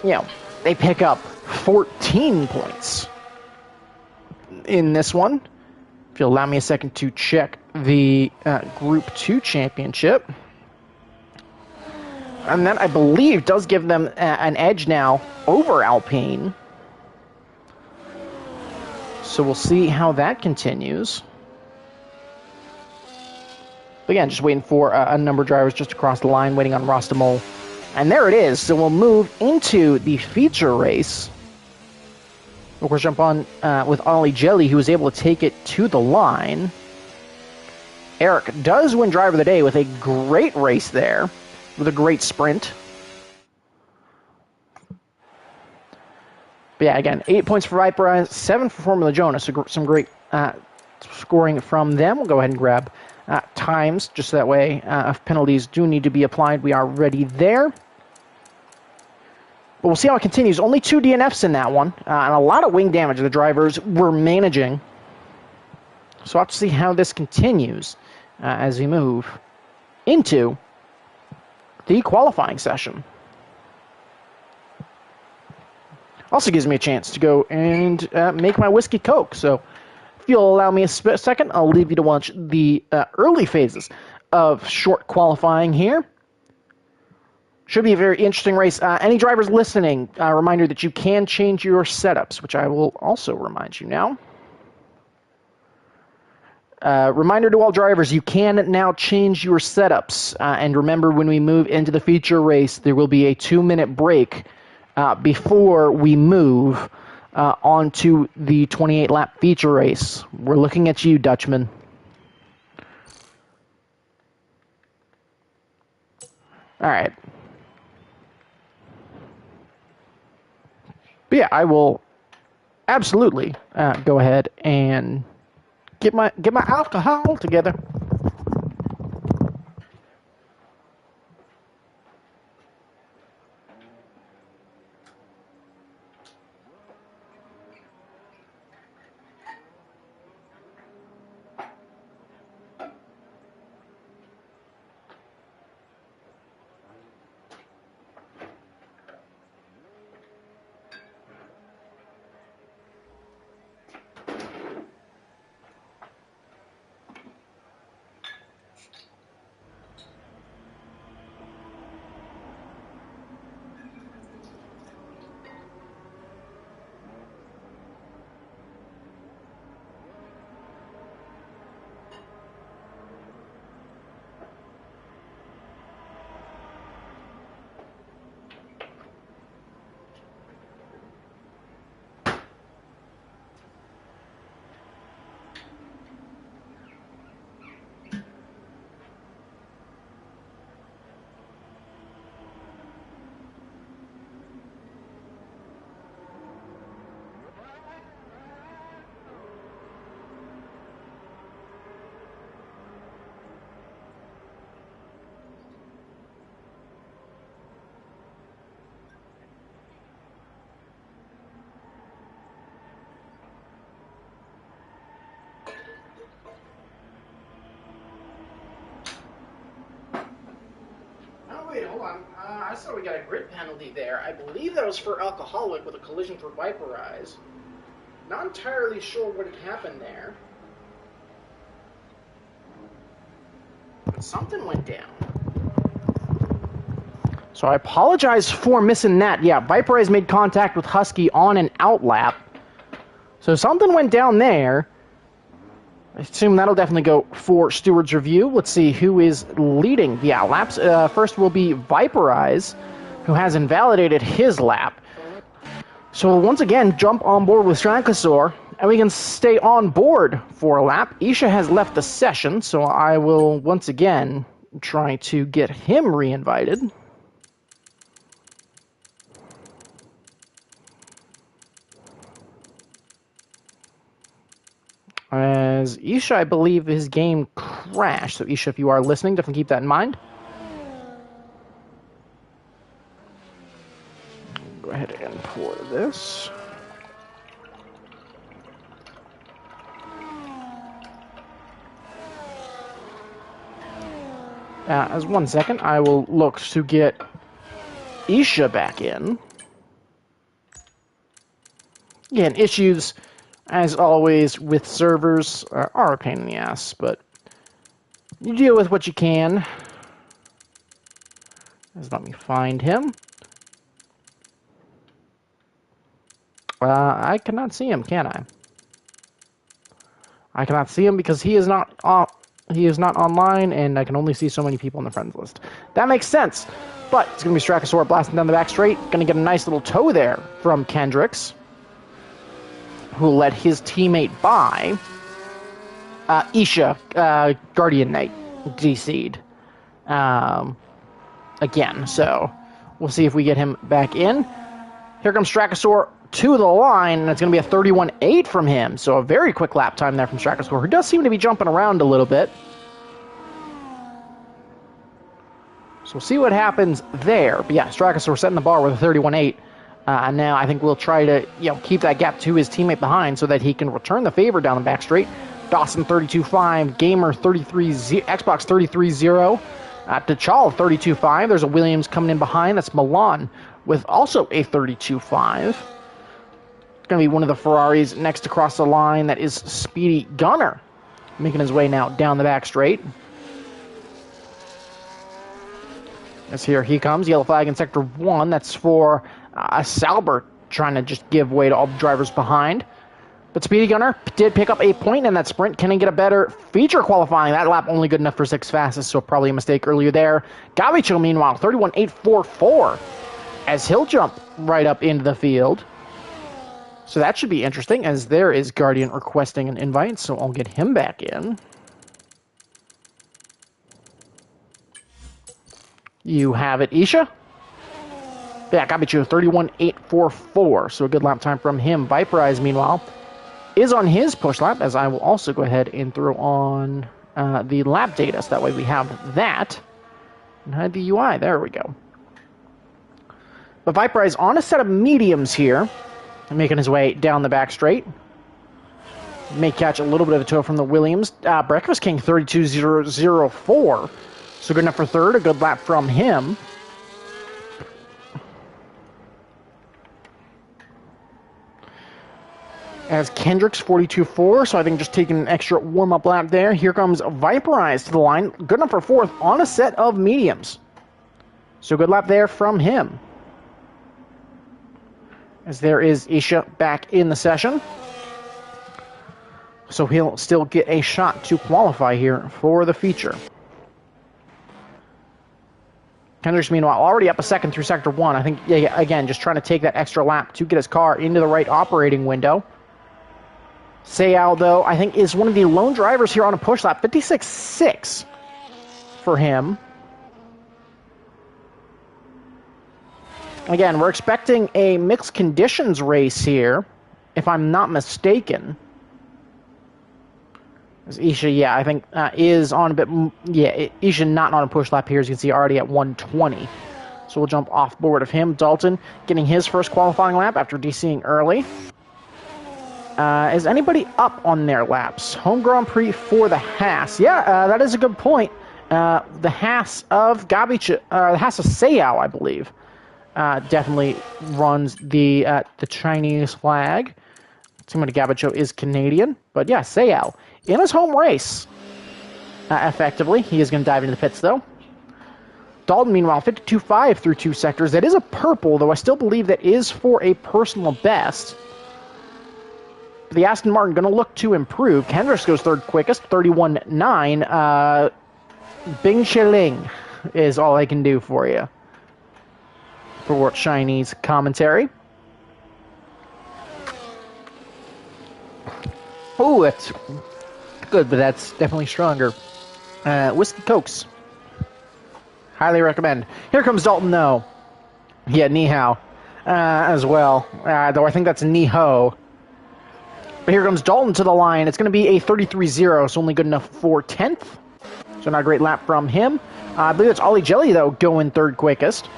you know, they pick up 14 points in this one. If you'll allow me a second to check the Group 2 championship. And that, I believe, does give them an edge now over Alpine. So we'll see how that continues. But again, just waiting for a number of drivers just across the line, waiting on Rostamol. And there it is. So we'll move into the feature race. Of course, jump on with Ollie Jelly, who was able to take it to the line. Eric does win Driver of the Day with a great race there, with a great sprint. But yeah, again, 8 points for Viperize, 7 for Formula Jonah, so some great scoring from them. We'll go ahead and grab times, just so that way if penalties do need to be applied, we are ready there. But we'll see how it continues. Only 2 DNFs in that one, and a lot of wing damage the drivers were managing. So we'll have to see how this continues as we move into the qualifying session. Also gives me a chance to go and make my whiskey coke. So if you'll allow me a second, I'll leave you to watch the early phases of short qualifying here. Should be a very interesting race. Any drivers listening, a reminder that you can change your setups, which I will also remind you now. Reminder to all drivers, you can now change your setups. And remember, when we move into the feature race, there will be a 2-minute break before we move onto the 28-lap feature race. We're looking at you, Dutchman. All right. But yeah, I will absolutely go ahead and get my alcohol together. Wait, hold on. I saw we got a grid penalty there. I believe that was for Alcoholic with a collision for Viperize. Not entirely sure what had happened there. But something went down. So I apologize for missing that. Yeah, Viperize made contact with Husky on an outlap. So something went down there. I assume that'll definitely go for Stewart's review. Let's see who is leading the outlaps. First will be Viperize, who has invalidated his lap. So we'll once again jump on board with Strankosaur, and we can stay on board for a lap. Isha has left the session, so I will once again try to get him re-invited. As Isha, I believe his game crashed. So Isha, if you are listening, definitely keep that in mind. Go ahead and pour this. As 1 second, I will look to get Isha back in. Again, issues, as always, with servers are a pain in the ass, but you deal with what you can. Let me find him. I cannot see him, can I? I cannot see him because he is not online, and I can only see so many people on the friends list. That makes sense. But it's going to be Strachosaur blasting down the back straight. Going to get a nice little toe there from Kendricks, who will let his teammate by. Isha, Guardian Knight, DC'd. Again, so we'll see if we get him back in. Here comes Strachosaur to the line, and it's going to be a 31.8 from him. So a very quick lap time there from Strachosaur, who does seem to be jumping around a little bit. So we'll see what happens there. But yeah, Strachosaur setting the bar with a 31.8. And now I think we'll try to keep that gap to his teammate behind so that he can return the favor down the back straight. Dawson 32.5, Gamer 33, Xbox 33.0, T'Challa 32.5. There's a Williams coming in behind. That's Milan with also a 32.5. It's going to be one of the Ferraris next across the line. That is Speedy Gunner, making his way now down the back straight. As here he comes, yellow flag in sector 1. That's for Salbert, trying to just give way to all the drivers behind. But Speedy Gunner did pick up a point in that sprint. Can he get a better feature qualifying? That lap only good enough for 6th fastest, so probably a mistake earlier there. Gavicho, meanwhile, 31.844, as he'll jump right up into the field. So that should be interesting, as there is Guardian requesting an invite, so I'll get him back in. You have it, Isha. Yeah, Gabichu, 31.844, so a good lap time from him. Viperize, meanwhile, is on his push lap, as I will also go ahead and throw on the lap data, so that way we have that. And hide the UI, there we go. But Viperize on a set of mediums here, making his way down the back straight. May catch a little bit of a toe from the Williams. Breakfast King, 32.004. So good enough for third, a good lap from him. As Kendricks, 42.4, so I think just taking an extra warm-up lap there. Here comes Viperize to the line, good enough for fourth on a set of mediums. So good lap there from him. As there is Isha back in the session. So he'll still get a shot to qualify here for the feature. Kendricks, meanwhile, already up a second through sector 1. I think, yeah, again, just trying to take that extra lap to get his car into the right operating window. Sayal, though, I think is one of the lone drivers here on a push lap. 56.6 for him. Again, we're expecting a mixed conditions race here, if I'm not mistaken. Isha, yeah, I think is on a bit... Yeah, Isha not on a push lap here, as you can see, already at 120. So we'll jump off board of him. Dalton getting his first qualifying lap after DCing early. Is anybody up on their laps? Home Grand Prix for the Haas. Yeah, that is a good point. The Haas of Gabic, the Haas of Sayao, I believe, definitely runs the Chinese flag. Somebody Gabicho is Canadian, but yeah, Sayao in his home race. Effectively, he is going to dive into the pits though. Dalton, meanwhile, 52.5 through 2 sectors. That is a purple, though I still believe that is for a personal best. The Aston Martin going to look to improve. Kendricks goes third quickest, 31.9. Bing Chiling is all I can do for you for Chinese commentary. Oh, that's good, but that's definitely stronger. Whiskey Cokes. Highly recommend. Here comes Dalton, though. Yeah, Ni Hao as well. Though I think that's Ni Ho. But here comes Dalton to the line. It's going to be a 33-0, so only good enough for 10th. So not a great lap from him. I believe it's Ollie Jelly, though, going third quickest.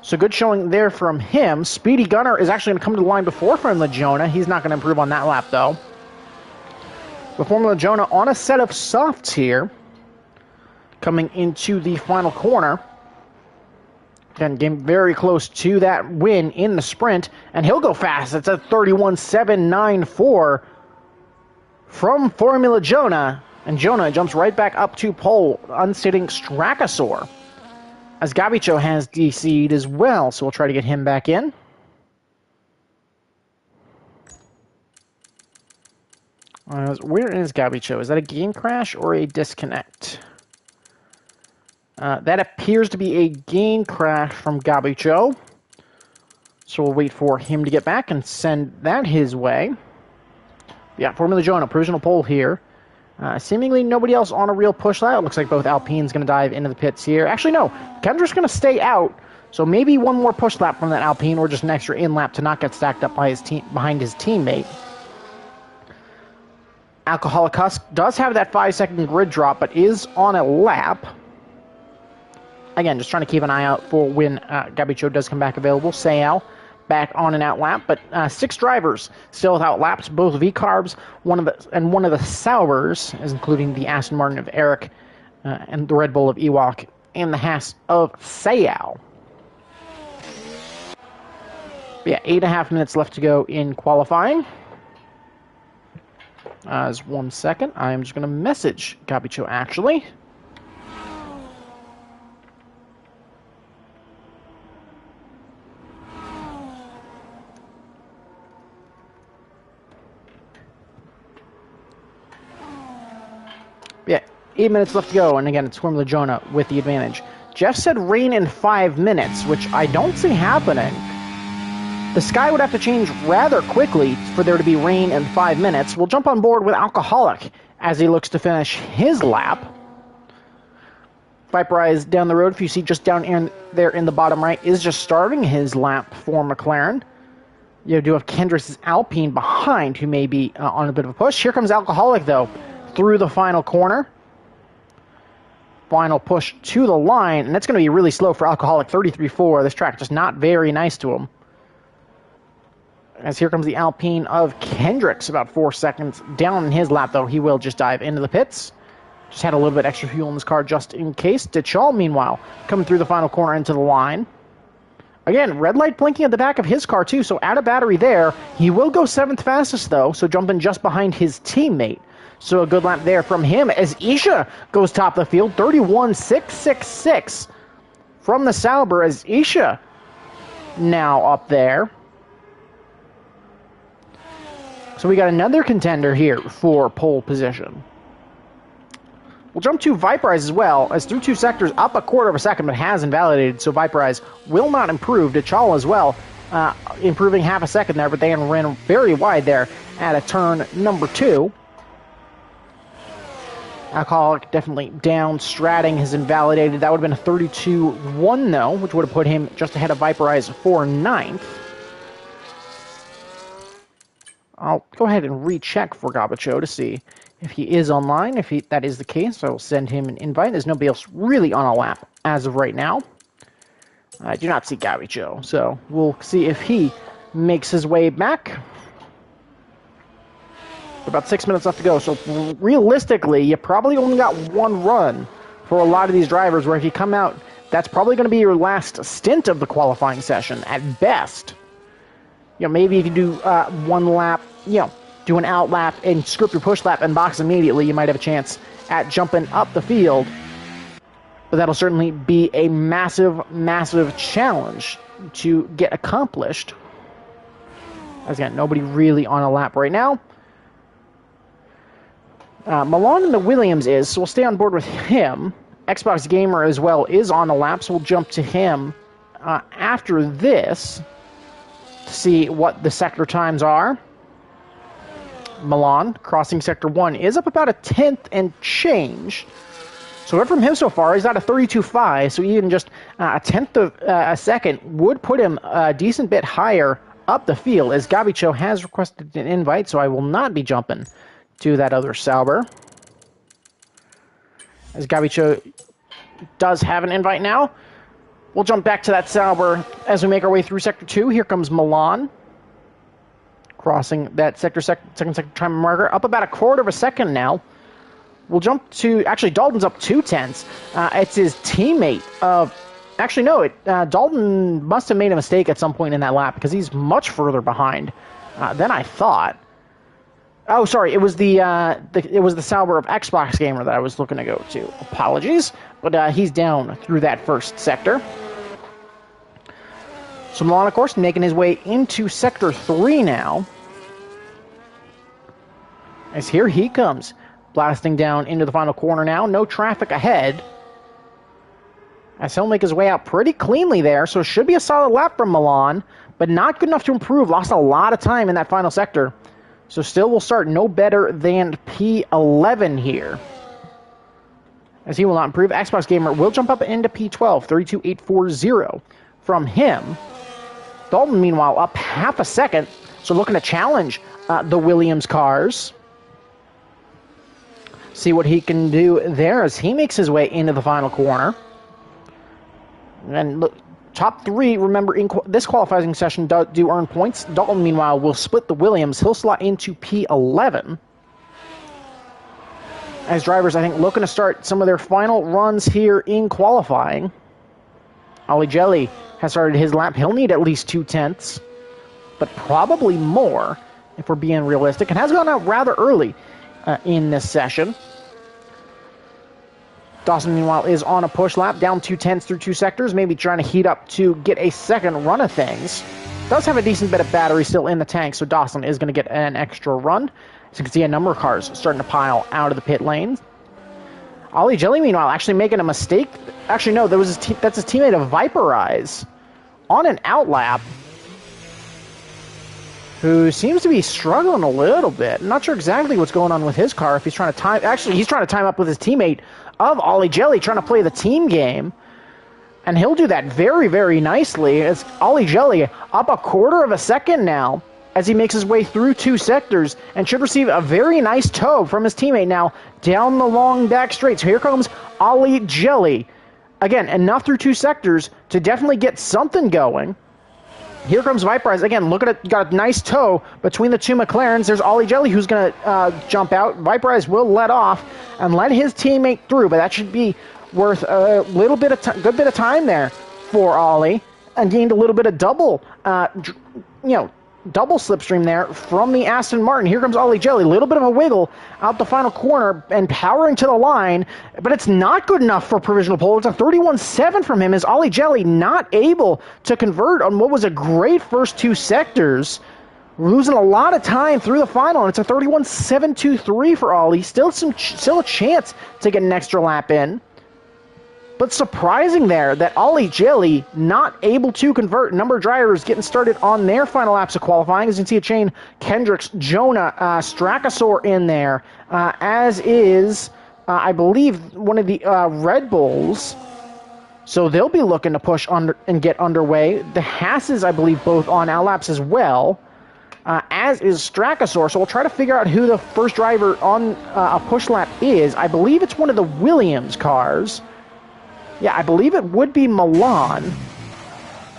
So good showing there from him. Speedy Gunner is actually going to come to the line before Formula Jonah. He's not going to improve on that lap, though. But Formula Jonah on a set of softs here. Coming into the final corner. Again, getting very close to that win in the sprint. And he'll go fast. It's a 31.794 from Formula Jonah. And Jonah jumps right back up to pole, unsitting Strakasaur. As Gabicho has DC'd as well, so we'll try to get him back in. Where is Gabicho? Is that a game crash or a disconnect? That appears to be a game crash from Gabicho. So we'll wait for him to get back and send that his way. Yeah, Formula Jonah, provisional pole here. Seemingly nobody else on a real push lap. It looks like both Alpine's going to dive into the pits here. Actually, no. Kendrick's going to stay out. So maybe one more push lap from that Alpine or just an extra in lap to not get stacked up by behind his teammate. Alcoholic Husk does have that 5-second grid drop, but is on a lap. Again, just trying to keep an eye out for when Gabicho does come back available. Sayal back on an out lap, but 6 drivers still without laps, both V-Carbs, one of the Saubers, as including the Aston Martin of Eric, and the Red Bull of Ewok, and the Haas of Sayal. Yeah, 8.5 minutes left to go in qualifying. As 1 second, I am just going to message Gabicho, actually. Yeah, 8 minutes left to go, and again, it's Formula Jonah with the advantage. Jeff said rain in 5 minutes, which I don't see happening. The sky would have to change rather quickly for there to be rain in 5 minutes. We'll jump on board with Alcoholic as he looks to finish his lap. Viperize down the road, if you see just down there in the bottom right, is just starting his lap for McLaren. You do have Kendrick's Alpine behind, who may be on a bit of a push. Here comes Alcoholic, though, through the final corner. Final push to the line, and that's going to be really slow for Alcoholic, 33.4. This track just not very nice to him. As here comes the Alpine of Kendrick's, about 4 seconds down in his lap, though. He will just dive into the pits. Just had a little bit extra fuel in his car just in case. Dichal, meanwhile, coming through the final corner into the line. Again, red light blinking at the back of his car, too, so add a battery there. He will go 7th fastest, though, so jumping just behind his teammate. So a good lap there from him as Isha goes top of the field, 31.666 from the Sauber as Isha now up there. So we got another contender here for pole position. We'll jump to Viperize as well, as through 2 sectors, up a quarter of a second, but has invalidated, so Viperize will not improve. Dichal as well, improving half a second there, but they ran very wide there at a turn number 2. Alcoholic definitely down, Stratting has invalidated. That would have been a 32.1 though, which would have put him just ahead of Viperize for 9th. I'll go ahead and recheck for Gabicho to see if he is online. If that is the case, I will send him an invite. There's nobody else really on a lap as of right now. I do not see Gabicho, so we'll see if he makes his way back. About 6 minutes left to go, so realistically, you probably only got one run for a lot of these drivers, where if you come out, that's probably going to be your last stint of the qualifying session, at best. You know, maybe if you do one lap, you know, do an out lap and script your push lap and box immediately, you might have a chance at jumping up the field. But that'll certainly be a massive, massive challenge to get accomplished. As again, nobody really on a lap right now. Milan in the Williams is, so we'll stay on board with him. Xbox Gamer as well is on the lap, so we'll jump to him after this to see what the sector times are. Milan, crossing Sector 1, is up about a 10th and change. So good from him so far. He's at a 32.5, so even just a 10th of a second would put him a decent bit higher up the field, as Gabicho has requested an invite, so I will not be jumping to that other Sauber. As Gabicho does have an invite now, we'll jump back to that Sauber as we make our way through Sector 2. Here comes Milan, crossing that second sector time marker, up about a quarter of a second now. We'll jump to, actually, Dalton's up 2/10. It's his teammate of, actually, no, Dalton must have made a mistake at some point in that lap because he's much further behind than I thought. Oh, sorry, it was the Sauber of Xbox Gamer that I was looking to go to. Apologies, but he's down through that first sector. So Milan, of course, making his way into Sector 3 now. As here he comes, blasting down into the final corner now. No traffic ahead. As he'll make his way out pretty cleanly there, so it should be a solid lap from Milan, but not good enough to improve. Lost a lot of time in that final sector. So still will start no better than P11 here. As he will not improve, Xbox Gamer will jump up into P12, 32.840 from him. Dalton, meanwhile, up half a second, so looking to challenge the Williams cars. See what he can do there as he makes his way into the final corner. And look, top three, remember, in this qualifying session do earn points. Dalton, meanwhile, will split the Williams. He'll slot into P11. As drivers, I think, looking to start some of their final runs here in qualifying. Ollie Jelly has started his lap. He'll need at least 2/10, but probably more, if we're being realistic, and has gone out rather early in this session. Dawson, meanwhile, is on a push lap, down 2/10 through 2 sectors, maybe trying to heat up to get a second run of things. Does have a decent bit of battery still in the tank, so Dawson is going to get an extra run. As you can see, a number of cars starting to pile out of the pit lane. Ollie Jelly, meanwhile, actually making a mistake. Actually, no, that's his teammate of Viperize on an outlap, who seems to be struggling a little bit. I'm not sure exactly what's going on with his car. If he's trying to time, actually, he's trying to time up with his teammate of Ollie Jelly, trying to play the team game. And he'll do that very, very nicely. As Ollie Jelly up a quarter of a second now as he makes his way through 2 sectors and should receive a very nice tow from his teammate now down the long back straight. So here comes Ollie Jelly. Again, enough through 2 sectors to definitely get something going. Here comes Viperize. Again, look at it. Got a nice tow between the 2 McLarens. There's Ollie Jelly who's going to jump out. Viperize will let off and let his teammate through, but that should be worth a little bit of good bit of time there for Ollie, and gained a little bit of double slipstream there from the Aston Martin. Here comes Ollie Jelly. A little bit of a wiggle out the final corner and powering to the line, but it's not good enough for provisional pole. It's a 31.7 from him as Ollie Jelly not able to convert on what was a great first 2 sectors. Losing a lot of time through the final, and it's a 31.723 for Ollie. Still a chance to get an extra lap in. But surprising there that Ollie Jelly not able to convert. Number of drivers getting started on their final laps of qualifying. As you can see, a chain, Kendricks, Jonah, Strakasaur in there, as is, I believe, one of the Red Bulls. So they'll be looking to push under and get underway. The Hasses, I believe, both on outlaps as well, as is Strakasaur. So we'll try to figure out who the first driver on a push lap is. I believe it's one of the Williams cars. Yeah, I believe it would be Milan,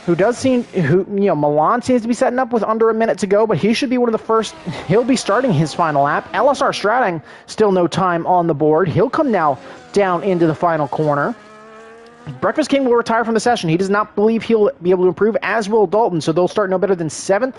Milan seems to be setting up with under a minute to go, but he should be one of the first. He'll be starting his final lap. LSR Stratting, still no time on the board. He'll come now down into the final corner. Breakfast King will retire from the session. He does not believe he'll be able to improve, as will Dalton, so they'll start no better than 7th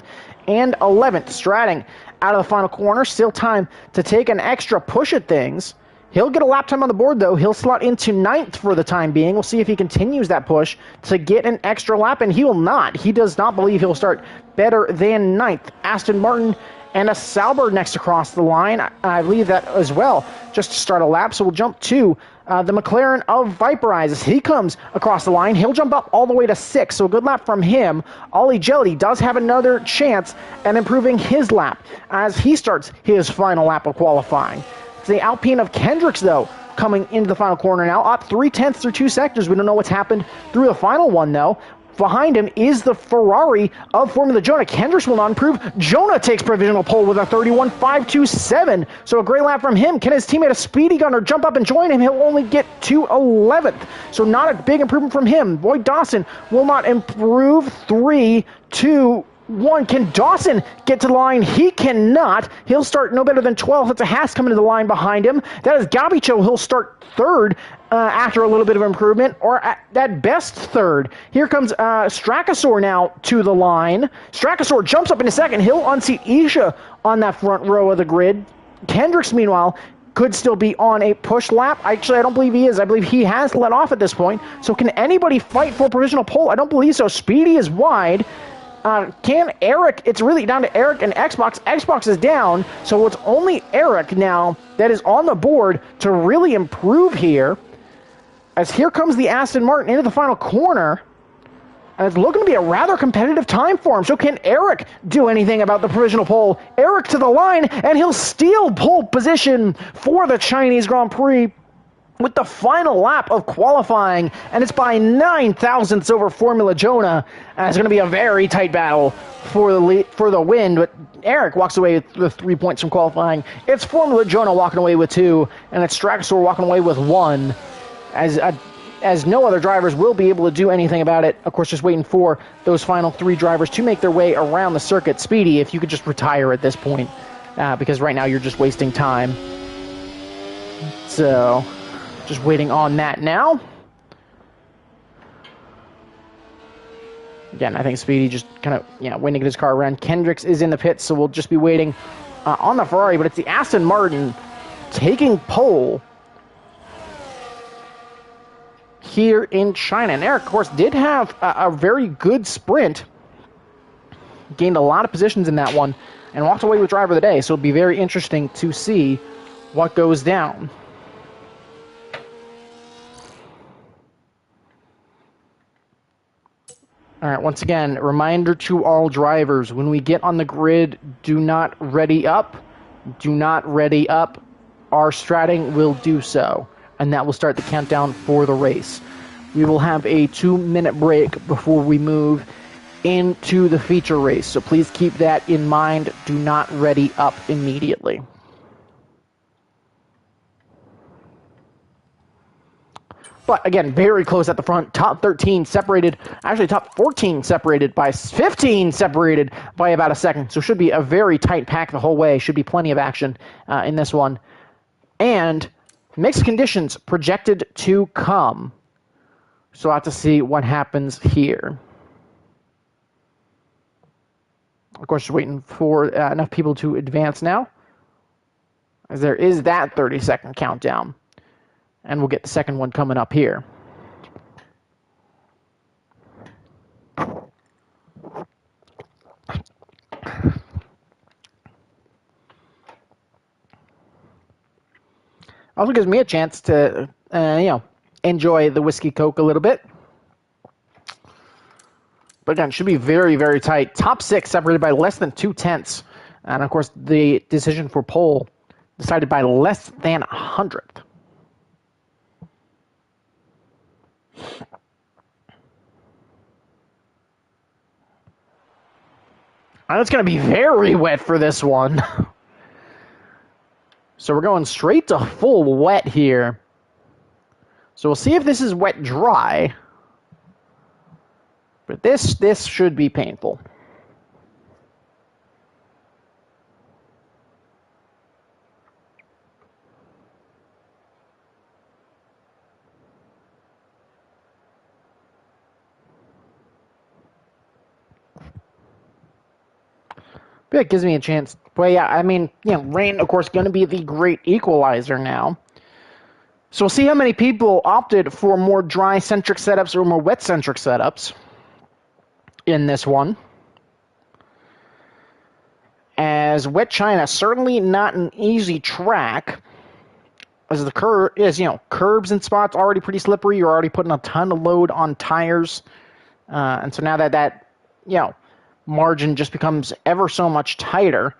and 11th. Stratting out of the final corner. Still time to take an extra push at things. He'll get a lap time on the board, though. He'll slot into 9th for the time being. We'll see if he continues that push to get an extra lap, and he will not. He does not believe he'll start better than 9th. Aston Martin and a Sauber next across the line. I believe that as well, just to start a lap. So we'll jump to the McLaren of Viperize. As he comes across the line, he'll jump up all the way to 6th, so a good lap from him. Ollie Jelly does have another chance at improving his lap as he starts his final lap of qualifying. It's the Alpine of Kendricks, though, coming into the final corner now, up 3/10 through 2 sectors. We don't know what's happened through the final one, though. behind him is the Ferrari of Formula Jonah. Kendricks will not improve. Jonah takes provisional pole with a 31.527. So a great lap from him. Can his teammate, a Speedy Gunner, jump up and join him? He'll only get to 11th. So not a big improvement from him. Boyd Dawson will not improve. 3, 2, 1. Can Dawson get to the line? He cannot. He'll start no better than 12th. That's a Haas coming to the line behind him. That is Gabicho. He'll start 3rd after a little bit of improvement, or at best 3rd. Here comes Strakasaur now to the line. Strakasaur jumps up in a second. He'll unseat Isha on that front row of the grid. Kendricks, meanwhile, could still be on a push lap. Actually, I don't believe he is. I believe he has let off at this point. So can anybody fight for provisional pole? I don't believe so. Speedy is wide. Can Eric, it's really down to Eric and Xbox. Xbox is down, so it's only Eric now that is on the board to really improve here. As here comes the Aston Martin into the final corner, and it's looking to be a rather competitive time for him. So can Eric do anything about the provisional pole? Eric to the line, and he'll steal pole position for the Chinese Grand Prix with the final lap of qualifying, and it's by 9 thousandths over Formula Jonah. And it's going to be a very tight battle for the win, but Eric walks away with 3 points from qualifying. It's Formula Jonah walking away with 2, and it's Strakasaur walking away with 1, as no other drivers will be able to do anything about it. Of course, just waiting for those final 3 drivers to make their way around the circuit. Speedy, if you could just retire at this point, because right now you're just wasting time. So just waiting on that now. Again, I think Speedy just kind of, waiting to get his car around. Kendricks is in the pits, so we'll just be waiting on the Ferrari, but it's the Aston Martin taking pole here in China. And Eric, of course, did have a very good sprint. Gained a lot of positions in that one and walked away with driver of the day, so it'll be very interesting to see what goes down. All right, once again, reminder to all drivers, when we get on the grid, do not ready up. Do not ready up. Our stratting will do so, and that will start the countdown for the race. We will have a 2-minute break before we move into the feature race, so please keep that in mind. Do not ready up immediately. But again, very close at the front. Top 13 separated, actually top 14 separated by 15 separated by about a second. So should be a very tight pack the whole way. Should be plenty of action in this one. And mixed conditions projected to come. So we'll have to see what happens here. Of course, just waiting for enough people to advance now, as there is that 30-second countdown. And we'll get the second one coming up here. Also gives me a chance to, enjoy the whiskey Coke a little bit. But again, should be very, very tight. Top 6 separated by less than 2/10. And of course, the decision for pole decided by less than 100th. And it's going to be very wet for this one. So we're going straight to full wet here. So we'll see if this is wet dry. But this should be painful. But it gives me a chance. Well, yeah, I mean, rain, of course, going to be the great equalizer now. So we'll see how many people opted for more dry-centric setups or more wet-centric setups in this one. As wet China, certainly not an easy track. As the curve is, curbs and spots already pretty slippery. You're already putting a ton of load on tires. And so now that margin just becomes ever so much tighter.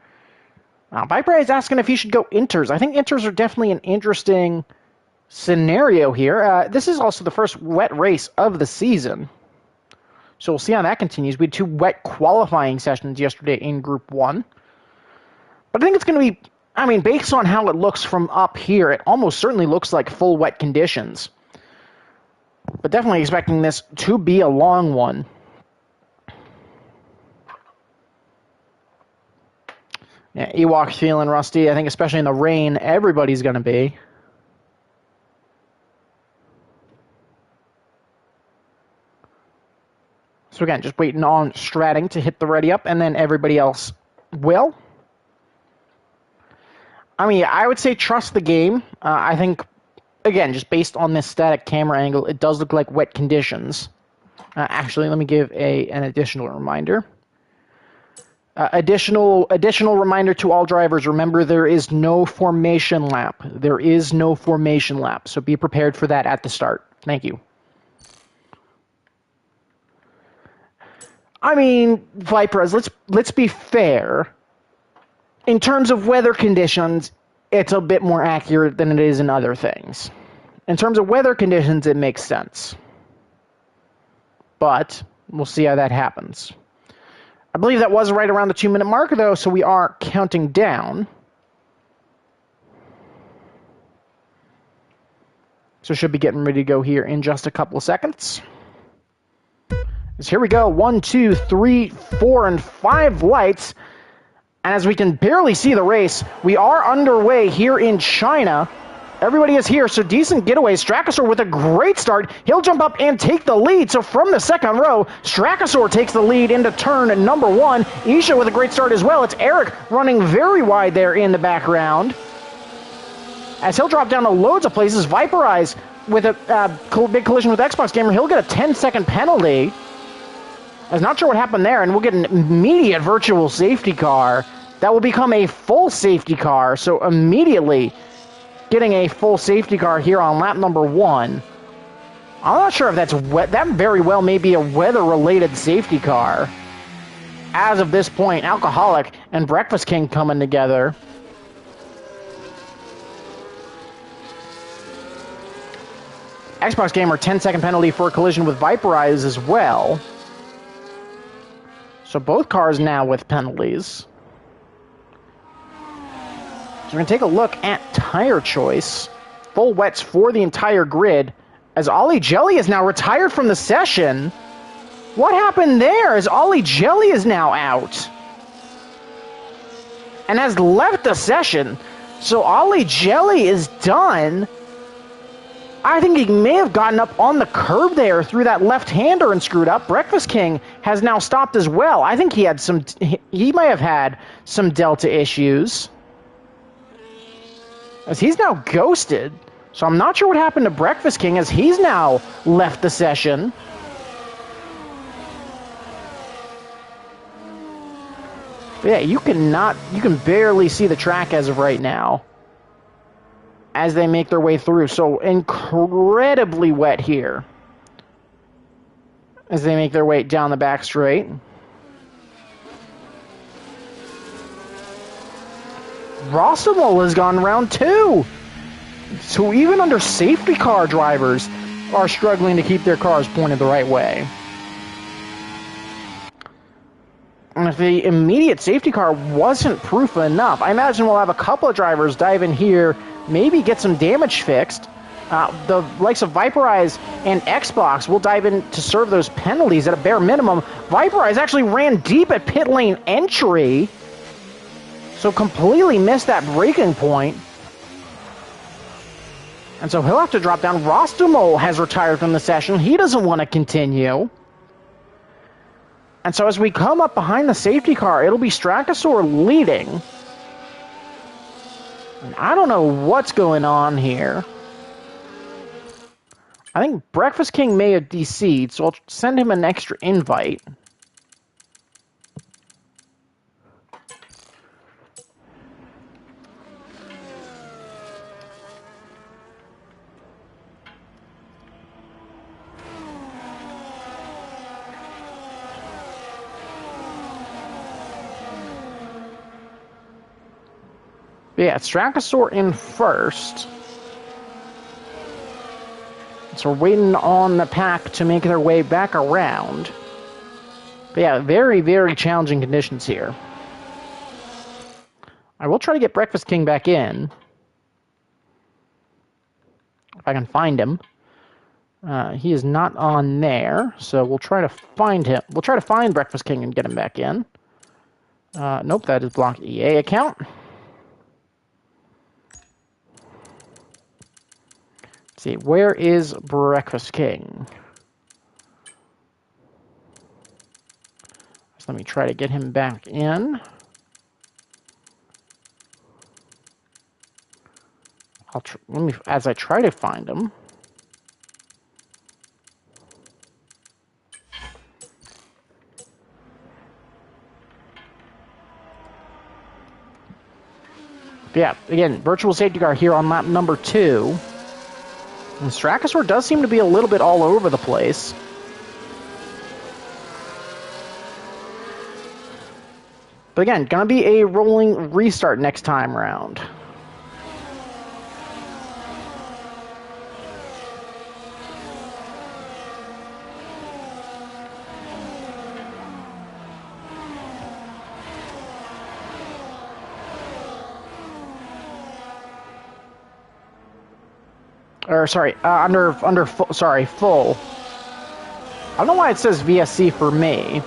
Viper is asking if he should go inters. I think inters are definitely an interesting scenario here. This is also the first wet race of the season. So we'll see how that continues. We had 2 wet qualifying sessions yesterday in Group 1. But I think it's going to be, I mean, based on how it looks from up here, it almost certainly looks like full wet conditions. But definitely expecting this to be a long one. Yeah, Ewok's feeling rusty. I think especially in the rain, everybody's going to be. So again, just waiting on Stratting to hit the ready up, and then everybody else will. I mean, I would say trust the game. I think, again, just based on this static camera angle, it does look like wet conditions. Actually, let me give an additional reminder. Additional reminder to all drivers. Remember, there is no formation lap. There is no formation lap, so be prepared for that at the start. Thank you. I mean, Vipers, let's be fair. In terms of weather conditions, it's a bit more accurate than it is in other things. In terms of weather conditions, it makes sense. But we'll see how that happens. I believe that was right around the 2-minute mark, though, so we are counting down. So should be getting ready to go here in just a couple of seconds. So here we go. 1, 2, 3, 4, and 5 lights. And as we can barely see the race, we are underway here in China. Everybody is here, so decent getaway. Strakasaur with a great start. He'll jump up and take the lead. So from the second row, Strakasaur takes the lead into turn number 1. Isha with a great start as well. It's Eric running very wide there in the background. As he'll drop down to loads of places, Viperize with a big collision with Xbox Gamer. He'll get a 10-second penalty. I was not sure what happened there, and we'll get an immediate virtual safety car. That will become a full safety car, so immediately getting a full safety car here on lap number 1. I'm not sure if that's wet. That very well may be a weather-related safety car. As of this point, Alcoholic and Breakfast King coming together. Xbox Gamer, 10-second penalty for a collision with Viperize as well. So both cars now with penalties. So we're going to take a look at tire choice. Full wets for the entire grid. As Ollie Jelly is now retired from the session. What happened there? As Ollie Jelly is now out. And has left the session. So Ollie Jelly is done. I think he may have gotten up on the curb there through that left-hander and screwed up. Breakfast King has now stopped as well. I think he might have had some Delta issues. As he's now ghosted. So I'm not sure what happened to Breakfast King as he's now left the session. But yeah, you can barely see the track as of right now. As they make their way through. So incredibly wet here. As they make their way down the back straight. Rossimal has gone round 2. So even under safety car drivers are struggling to keep their cars pointed the right way. And if the immediate safety car wasn't proof enough, I imagine we'll have a couple of drivers dive in here, maybe get some damage fixed. The likes of Viperize and Xbox will dive in to serve those penalties at a bare minimum. Viperize actually ran deep at pit lane entry, so completely missed that braking point. And so he'll have to drop down. Rostumol has retired from the session. He doesn't want to continue. And so as we come up behind the safety car, it'll be Strakasaur leading. And I don't know what's going on here. I think Breakfast King may have DC'd, so I'll send him an extra invite. Yeah, Strakasaur in first. So we're waiting on the pack to make their way back around. But yeah, very, very challenging conditions here. I will try to get Breakfast King back in. If I can find him. He is not on there, so we'll try to find him. We'll try to find Breakfast King and get him back in. Nope, that is blocked EA account. Let's see, where is Breakfast King? So let me try to get him back in. As I try to find him. Yeah, again, virtual safety car here on lap number 2. And Strachosaur does seem to be a little bit all over the place. But again, gonna be a rolling restart next time round. Or sorry, full. I don't know why it says VSC for me.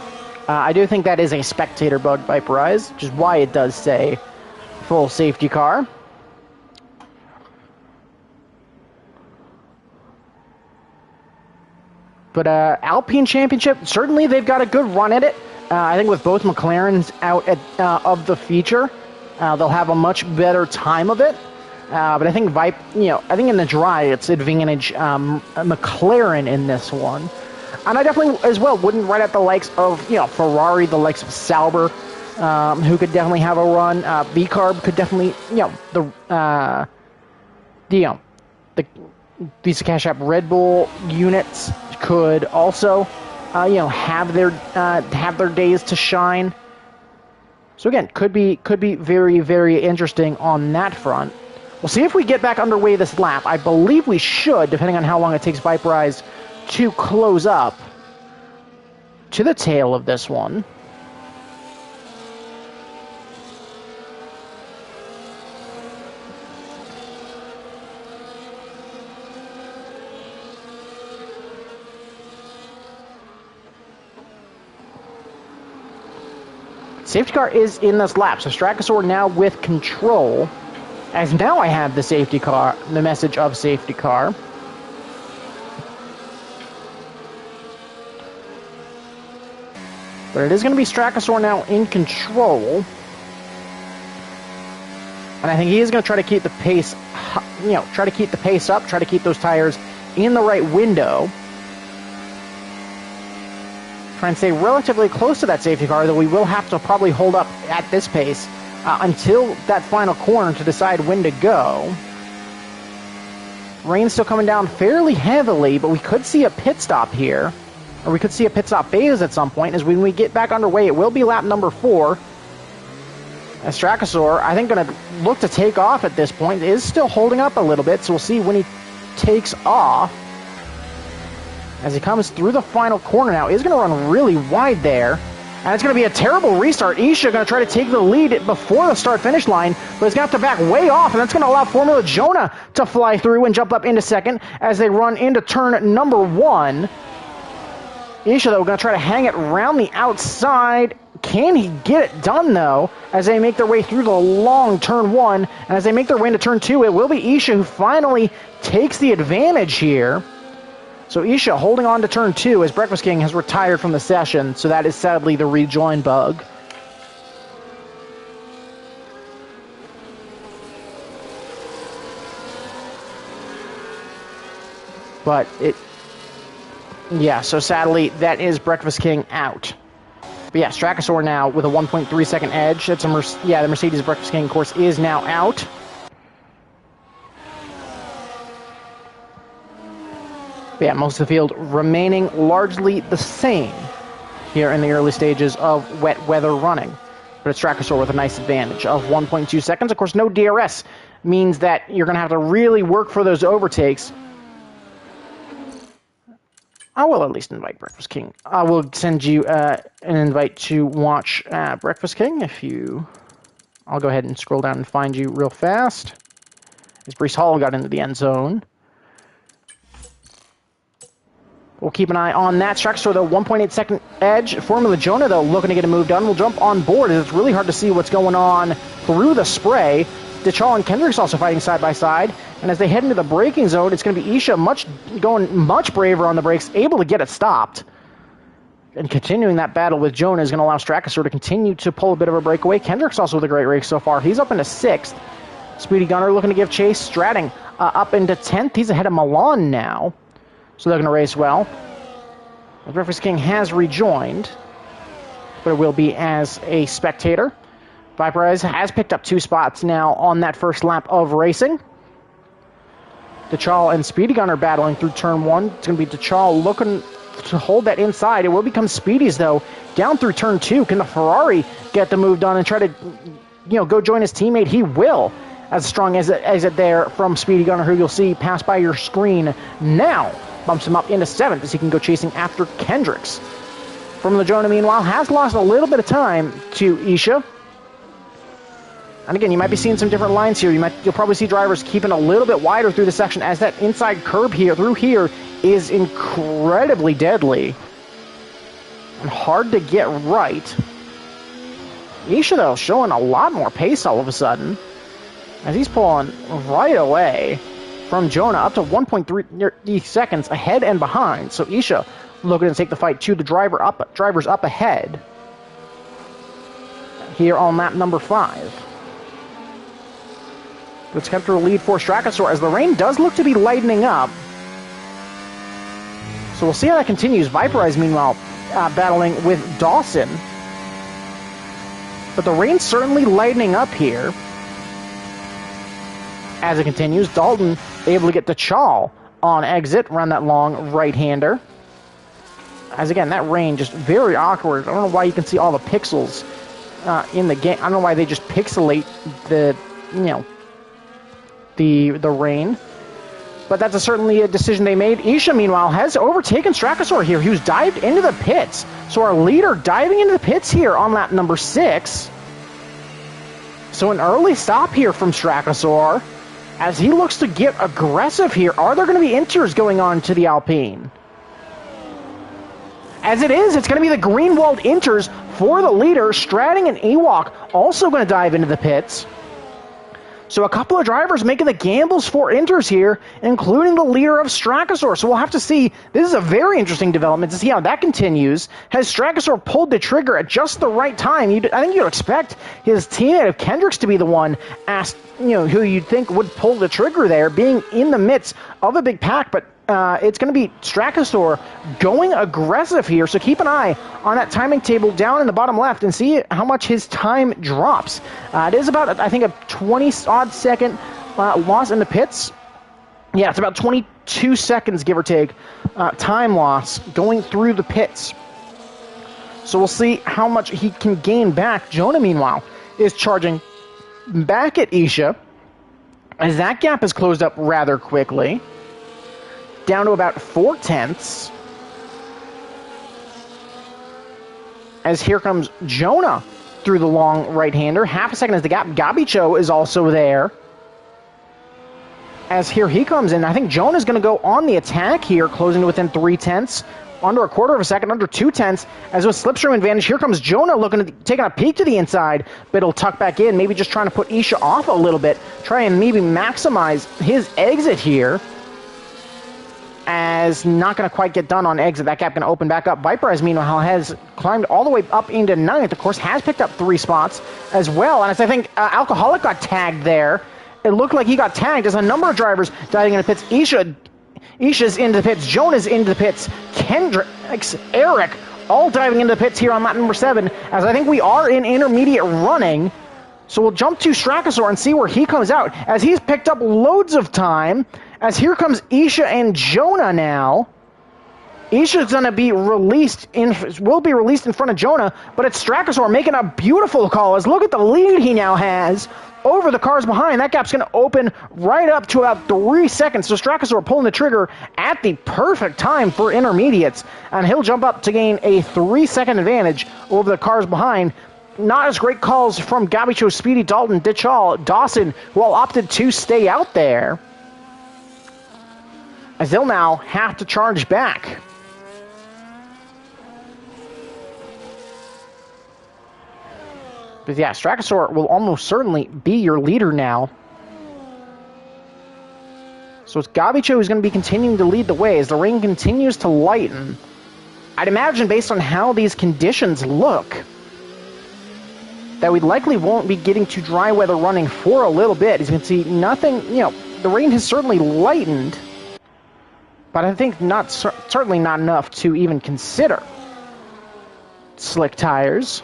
I do think that is a spectator bug, Viperize, which is why it does say full safety car. But Alpine Championship, certainly they've got a good run at it. I think with both McLarens out of the feature, they'll have a much better time of it. But I think I think in the dry, it's advantage McLaren in this one. And I definitely, as well, wouldn't write out the likes of, Ferrari, the likes of Sauber, who could definitely have a run. B-Carb could definitely, the Visa Cash App Red Bull units could also, have their days to shine. So again, could be very, very interesting on that front. We'll see if we get back underway this lap. I believe we should, depending on how long it takes Viperize to close up to the tail of this one. Safety car is in this lap, so Strachosaur now with control. As now I have the message of safety car. But it is going to be Strachosaur now in control. And I think he is going to try to keep the pace, try to keep the pace up, try to keep those tires in the right window. Try and stay relatively close to that safety car, though we will have to probably hold up at this pace until that final corner to decide when to go. Rain's still coming down fairly heavily, but we could see a pit stop here. Or we could see a pit stop phase at some point, as when we get back underway, it will be lap number 4. As Strachosaur, I think, going to look to take off at this point. It is still holding up a little bit, so we'll see when he takes off. As he comes through the final corner now, he's going to run really wide there. And it's going to be a terrible restart. Isha going to try to take the lead before the start-finish line, but he's going to have to back way off, and that's going to allow Formula Jonah to fly through and jump up into second as they run into turn number 1. Isha, though, going to try to hang it around the outside. Can he get it done, though, as they make their way through the long turn 1, and as they make their way into turn 2, it will be Isha who finally takes the advantage here. So Isha holding on to turn 2 as Breakfast King has retired from the session, so that is sadly the rejoin bug. But so sadly that is Breakfast King out. But yeah, Strachosaur now with a 1.3 second edge. That's the Mercedes Breakfast King course is now out. But yeah, most of the field remaining largely the same here in the early stages of wet weather running. But it's Strachosaur with a nice advantage of 1.2 seconds. Of course, no DRS means that you're going to have to really work for those overtakes. I will at least invite Breakfast King. I will send you an invite to watch Breakfast King if you... I'll go ahead and scroll down and find you real fast. As Breece Hall got into the end zone. We'll keep an eye on that. Straxor, though, 1.8 second edge. Formula Jonah, though, looking to get a move done. We'll jump on board as it's really hard to see what's going on through the spray. DeChal and Kendricks also fighting side by side. And as they head into the braking zone, it's going to be Isha going much braver on the brakes, able to get it stopped. And continuing that battle with Jonah is going to allow Straxor to continue to pull a bit of a breakaway. Kendricks also with a great race so far. He's up into 6th. Speedy Gunner looking to give chase. Stratting up into 10th. He's ahead of Milan now. So they're going to race well. The Breakfast King has rejoined, but it will be as a spectator. Viperize has picked up 2 spots now on that first lap of racing. DeChal and Speedy Gunner battling through turn 1. It's going to be DeChal looking to hold that inside. It will become Speedy's, though, down through turn 2. Can the Ferrari get the move done and try to, go join his teammate? He will. As strong as it there from Speedy Gunner, who you'll see pass by your screen now. Bumps him up into 7th as he can go chasing after Kendricks. From the Jonah, meanwhile, has lost a little bit of time to Isha. And again, you might be seeing some different lines here. You'll probably see drivers keeping a little bit wider through the section as that inside curb through here is incredibly deadly. And hard to get right. Isha, though, showing a lot more pace all of a sudden. As he's pulling right away from Jonah up to 1.3 seconds ahead and behind. So Isha looking to take the fight to the drivers up ahead here on lap number 5. It's kept her lead for Straxor as the rain does look to be lightening up. So we'll see how that continues. Viperize, meanwhile, battling with Dawson. But the rain's certainly lightening up here. As it continues, Dalton able to get DeChal on exit, run that long right-hander. As again, that rain just very awkward. I don't know why you can see all the pixels in the game. I don't know why they just pixelate the rain. But that's certainly a decision they made. Isha, meanwhile, has overtaken Straxor here, who's dived into the pits. So our leader diving into the pits here on lap number 6. So an early stop here from Straxor as he looks to get aggressive here. Are there going to be inters going on to the Alpine? As it is, it's going to be the Greenwald inters for the leader. Stratting and Ewok also going to dive into the pits. So a couple of drivers making the gambles for inters here, including the leader of Straxor. So we'll have to see. This is a very interesting development to see how that continues. Has Straxor pulled the trigger at just the right time? I think you'd expect his teammate of Kendricks to be the one asked, who you'd think would pull the trigger there, being in the midst of a big pack. But it's going to be Straxor going aggressive here, so keep an eye on that timing table down in the bottom left and see how much his time drops. It is about, I think, a 20-odd second loss in the pits. Yeah, it's about 22 seconds, give or take, time loss going through the pits. So we'll see how much he can gain back. Jonah, meanwhile, is charging back at Isha, as that gap has closed up rather quickly. Down to about 4/10. As here comes Jonah through the long right-hander. Half a second is the gap. Gabicho is also there. As here he comes in. I think Jonah's going to go on the attack here, closing to within 3/10. Under a quarter of a second, under 2/10. As with slipstream advantage, here comes Jonah looking to taking a peek to the inside, but it'll tuck back in, maybe just trying to put Isha off a little bit, try and maybe maximize his exit here. As not going to quite get done on exit. That gap going to open back up. Viperize, meanwhile, has climbed all the way up into 9th. Of course, has picked up 3 spots as well. And as I think Alcoholic got tagged there, it looked like he got tagged as a number of drivers diving into the pits. Isha's into the pits. Jonah's into the pits. Kendricks, Eric, all diving into the pits here on lap number 7. As I think we are in intermediate running. So we'll jump to Straxor and see where he comes out. As he's picked up loads of time. As here comes Isha and Jonah now. Isha's going to be released will be released in front of Jonah, but it's Straxor making a beautiful call. As look at the lead he now has over the cars behind. That gap's going to open right up to about 3 seconds. So Strakasaur pulling the trigger at the perfect time for intermediates. And he'll jump up to gain a 3-second advantage over the cars behind. Not as great calls from Gabicho, Speedy, Dalton, Ditchall, Dawson, who all opted to stay out there, as they'll now have to charge back. But yeah, Strakasaur will almost certainly be your leader now. So it's Gabicho who's going to be continuing to lead the way as the rain continues to lighten. I'd imagine, based on how these conditions look, that we likely won't be getting to dry weather running for a little bit. As you can see, nothing, the rain has certainly lightened, but I think certainly not enough to even consider slick tires.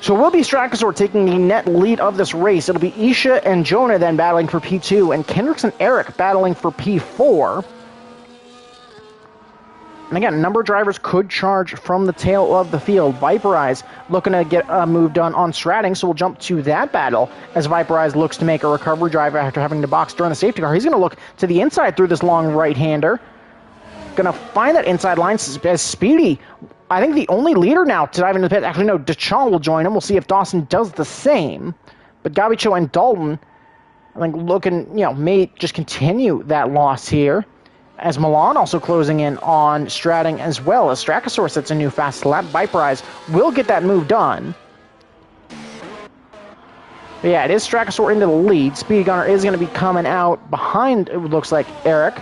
So it will be Strakasaur taking the net lead of this race. It'll be Isha and Jonah then battling for P2, and Kendricks and Eric battling for P4. And again, a number of drivers could charge from the tail of the field. Viperize looking to get a move done on Stratting, so we'll jump to that battle as Viperize looks to make a recovery drive after having to box during the safety car. He's going to look to the inside through this long right-hander. Going to find that inside line as Speedy, I think the only leader now to dive into the pit. Actually, no, Deschamps will join him. We'll see if Dawson does the same. But Gabicho and Dalton, I think, looking, may just continue that loss here. As Milan also closing in on Stratting as well, as Strakasaur sets a new fast lap. Viperize will get that move done. But yeah, it is Strakasaur into the lead. Speedy Gunner is going to be coming out behind, it looks like, Eric.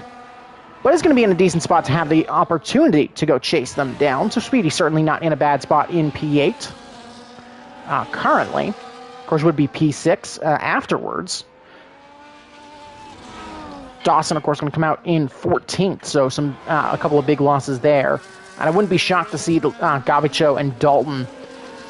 But it's going to be in a decent spot to have the opportunity to go chase them down. So Speedy's certainly not in a bad spot in P8 currently. Of course, would be P6 afterwards. Dawson, of course, going to come out in 14th, so a couple of big losses there. And I wouldn't be shocked to see Gabicho and Dalton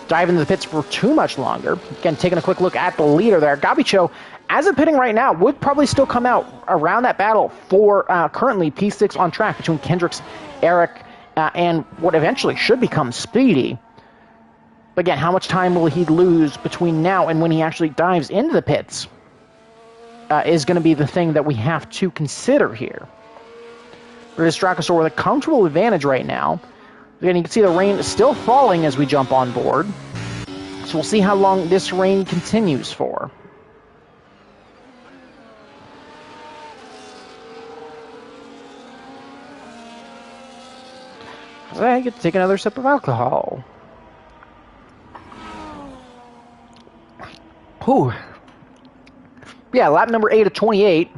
dive into the pits for too much longer. Again, taking a quick look at the leader there. Gabicho, as of pitting right now, would probably still come out around that battle for currently P6 on track between Kendricks, Eric, and what eventually should become Speedy. But again, how much time will he lose between now and when he actually dives into the pits? Is going to be the thing that we have to consider here. There is Strakasaur with a comfortable advantage right now. Again, you can see the rain is still falling as we jump on board. So we'll see how long this rain continues for. I get to take another sip of alcohol. Whew. Yeah, lap number 8 of 28.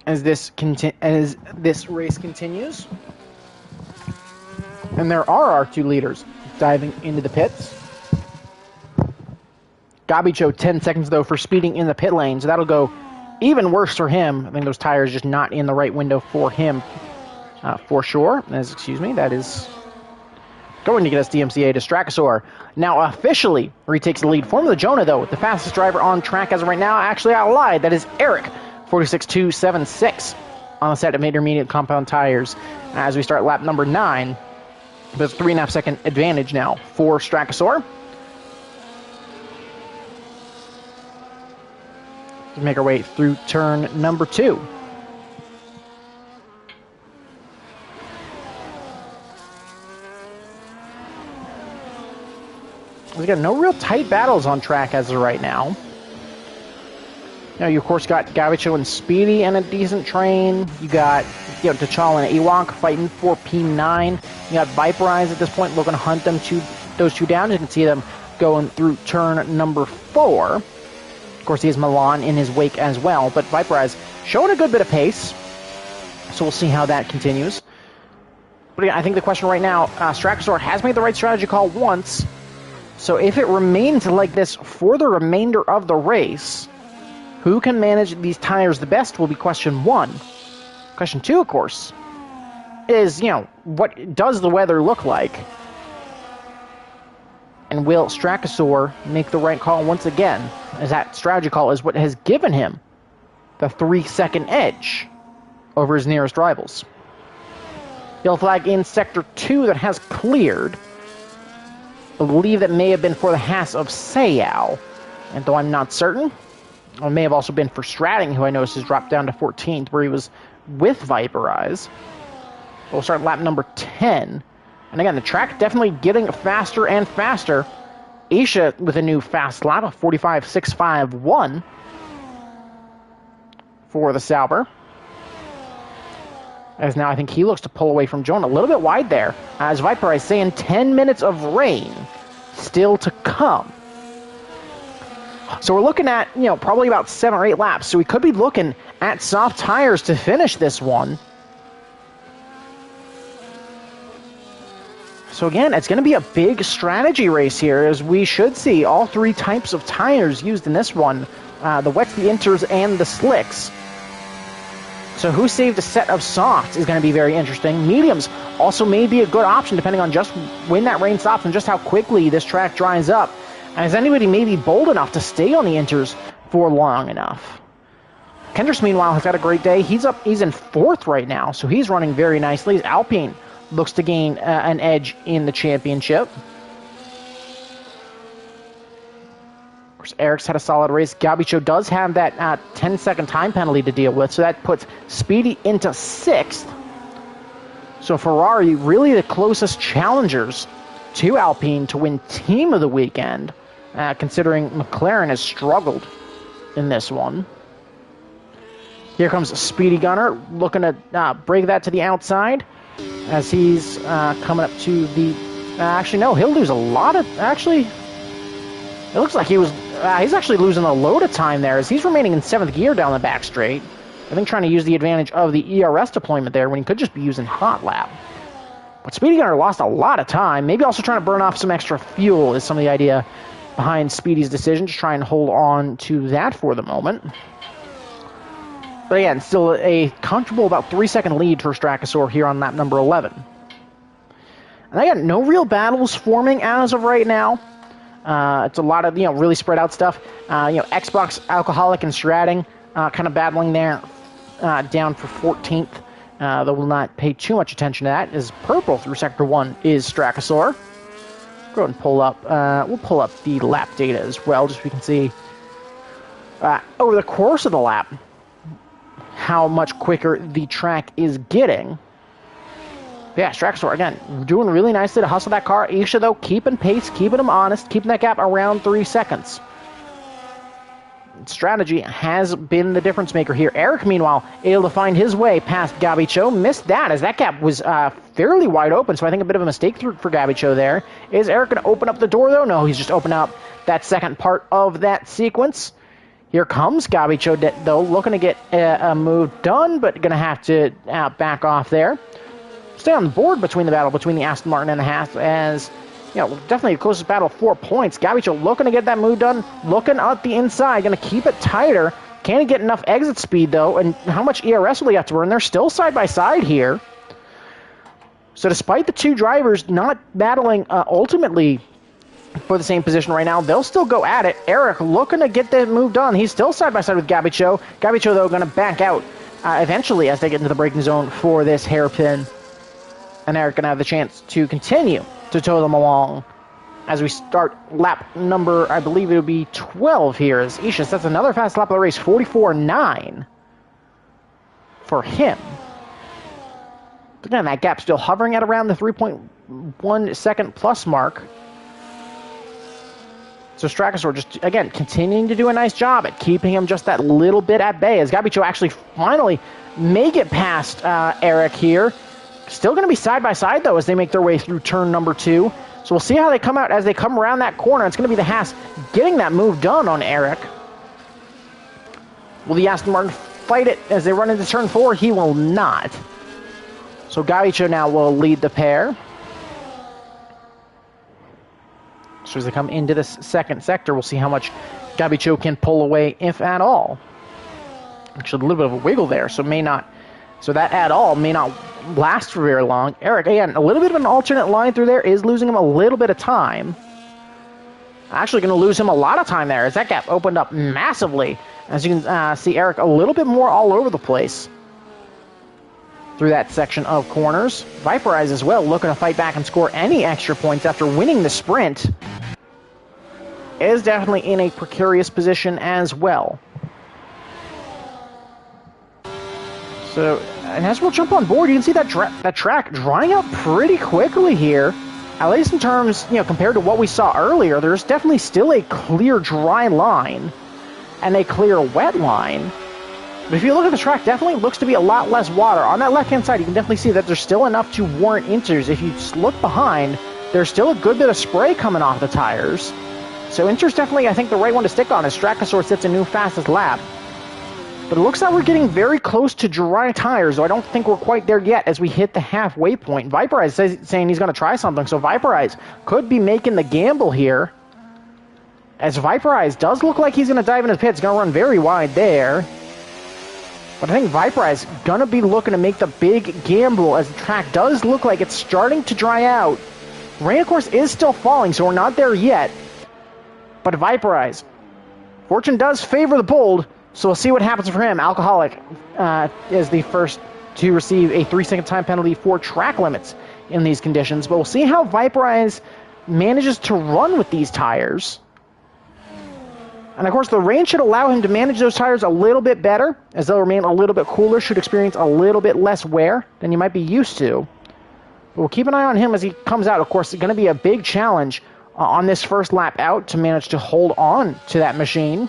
As this race continues, and there are our two leaders diving into the pits. Gabicho 10 seconds though for speeding in the pit lane, so that'll go even worse for him. I think those tires just not in the right window for him, for sure. That is going to get us DMCA to Strakasaur. Now officially retakes the lead. Formula Jonah, though, the fastest driver on track as of right now. Actually, I lied. That is Eric, 46.276 on the set of intermediate compound tires as we start lap number 9. There's a 3.5 second advantage now for Strakasaur. Let's make our way through turn number 2. We've got no real tight battles on track as of right now. You of course got Gabicho and Speedy and a decent train. You got T'Challa and Ewok fighting for P9. You got Viperize at this point looking to hunt those two down. You can see them going through turn number 4. Of course, he has Milan in his wake as well, but Viperize showing a good bit of pace. So we'll see how that continues. But again, I think the question right now, Strakasaur has made the right strategy call once. So if it remains like this for the remainder of the race, who can manage these tires the best will be question 1. Question 2, of course, is, what does the weather look like? And will Strakasaur make the right call once again? As that strategy call is what has given him the 3-second edge over his nearest rivals. Yellow flag in Sector 2 that has cleared. believe that may have been for the Haas of Sayao, and though I'm not certain, it may have also been for Stratting, who I noticed has dropped down to 14th, where he was with Viperize. We'll start lap number 10. And again, the track definitely getting faster and faster. Isha with a new fast lap of 45.651 for the Sauber. As now I think he looks to pull away from Jonah a little bit wide there. As Viperize saying 10 minutes of rain still to come. So we're looking at, probably about 7 or 8 laps. So we could be looking at soft tires to finish this one. So again, it's going to be a big strategy race here, as we should see all 3 types of tires used in this one. The wets, the inters, and the slicks. So who saved a set of softs is going to be very interesting. Mediums also may be a good option depending on just when that rain stops and just how quickly this track dries up. And is anybody maybe bold enough to stay on the inters for long enough? Kendrick's, meanwhile, has got a great day. He's in 4th right now, so he's running very nicely. Alpine looks to gain an edge in the championship. Of course, Eric's had a solid race. Gabicho does have that 10-second time penalty to deal with, so that puts Speedy into 6th. So Ferrari, really the closest challengers to Alpine to win Team of the Weekend, considering McLaren has struggled in this one. Here comes Speedy Gunner, looking to break that to the outside, as he's coming up to the... actually, no, he'll lose a lot of... Actually, it looks like he's actually losing a load of time there, as he's remaining in 7th gear down the back straight. I think trying to use the advantage of the ERS deployment there when he could just be using Hot Lap. But Speedy Gunner lost a lot of time. Maybe also trying to burn off some extra fuel is some of the idea behind Speedy's decision. Just try and hold on to that for the moment. But again, still a comfortable about 3-second lead for Strakosaur here on lap number 11. And again, no real battles forming as of right now. It's a lot of, really spread out stuff. Xbox, Alcoholic, and Stratting kind of battling there down for 14th. Though we'll not pay too much attention to that, as purple through Sector 1 is Strakosaur. Go ahead and pull up, we'll pull up the lap data as well, just so we can see over the course of the lap how much quicker the track is getting. But yeah, Strakosaur, again, doing really nicely to hustle that car. Isha, though, keeping pace, keeping him honest, keeping that gap around 3 seconds. Strategy has been the difference maker here. Eric, meanwhile, able to find his way past Gabicho. Missed that, as that gap was fairly wide open, so I think a bit of a mistake for Gabicho there. Is Eric going to open up the door, though? No, he's just opened up that second part of that sequence. Here comes Gabicho, though, looking to get a move done, but going to have to back off there. Stay on the board between the battle between the Aston Martin and the Haas, as... definitely the closest battle, 4 points. Gabicho looking to get that move done, looking at the inside, going to keep it tighter. Can he get enough exit speed, though? And how much ERS will he have to burn? They're still side by side here. So despite the 2 drivers not battling ultimately for the same position right now, they'll still go at it. Eric looking to get that move done. He's still side by side with Gabicho. Gabicho, though, going to back out eventually as they get into the braking zone for this hairpin. And Eric going to have the chance to continue to tow them along as we start lap number, I believe it'll be 12 here, as Isha sets another fast lap of the race, 44.9 for him. But again, that gap still hovering at around the 3.1 second plus mark. So Strakosaur just, again, continuing to do a nice job at keeping him just that little bit at bay, as Gabicho actually finally may get past Eric here. Still going to be side by side, though, as they make their way through turn number 2. So we'll see how they come out as they come around that corner. It's going to be the Haas getting that move done on Eric. Will the Aston Martin fight it as they run into turn 4? He will not. So Gabicho now will lead the pair. So as they come into this second sector, we'll see how much Gabicho can pull away, if at all. Actually, a little bit of a wiggle there, so that at all may not last for very long. Eric, again, a little bit of an alternate line through there is losing him a little bit of time. Actually going to lose him a lot of time there, as that gap opened up massively. As you can see, Eric a little bit more all over the place through that section of corners. Viperize as well, looking to fight back and score any extra points after winning the sprint. Is definitely in a precarious position as well. So, and as we'll jump on board, you can see that track drying out pretty quickly here. At least in terms, compared to what we saw earlier, there's definitely still a clear dry line and a clear wet line. But if you look at the track, definitely looks to be a lot less water. On that left-hand side, you can definitely see that there's still enough to warrant inters. If you look behind, there's still a good bit of spray coming off the tires. So inters definitely, I think, the right one to stick on as Strakosaur sets a new fastest lap. But it looks like we're getting very close to dry tires, though I don't think we're quite there yet as we hit the halfway point. Viperize saying he's going to try something, so Viperize could be making the gamble here. As Viperize does look like he's going to dive in his pits, going to run very wide there. But I think Viperize going to be looking to make the big gamble as the track does look like it's starting to dry out. Rain, of course, is still falling, so we're not there yet. But Viperize, fortune does favor the bold, so we'll see what happens for him. Alcoholic is the first to receive a 3-second time penalty for track limits in these conditions. But we'll see how Viperize manages to run with these tires. And of course, the rain should allow him to manage those tires a little bit better, as they'll remain a little bit cooler, should experience a little bit less wear than you might be used to. But we'll keep an eye on him as he comes out. Of course, it's going to be a big challenge on this first lap out to manage to hold on to that machine.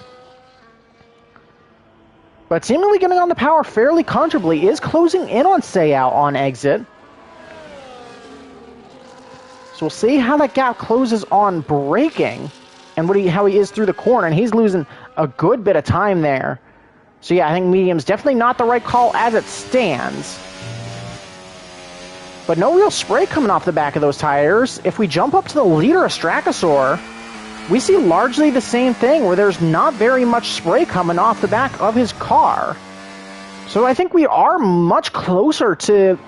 But seemingly getting on the power fairly comfortably, is closing in on Seiyao on exit. So we'll see how that gap closes on braking and how he is through the corner. And he's losing a good bit of time there. So yeah, I think medium's definitely not the right call as it stands. But no real spray coming off the back of those tires. If we jump up to the leader of Strakosaur, we see largely the same thing, where there's not very much spray coming off the back of his car. So I think we are much closer to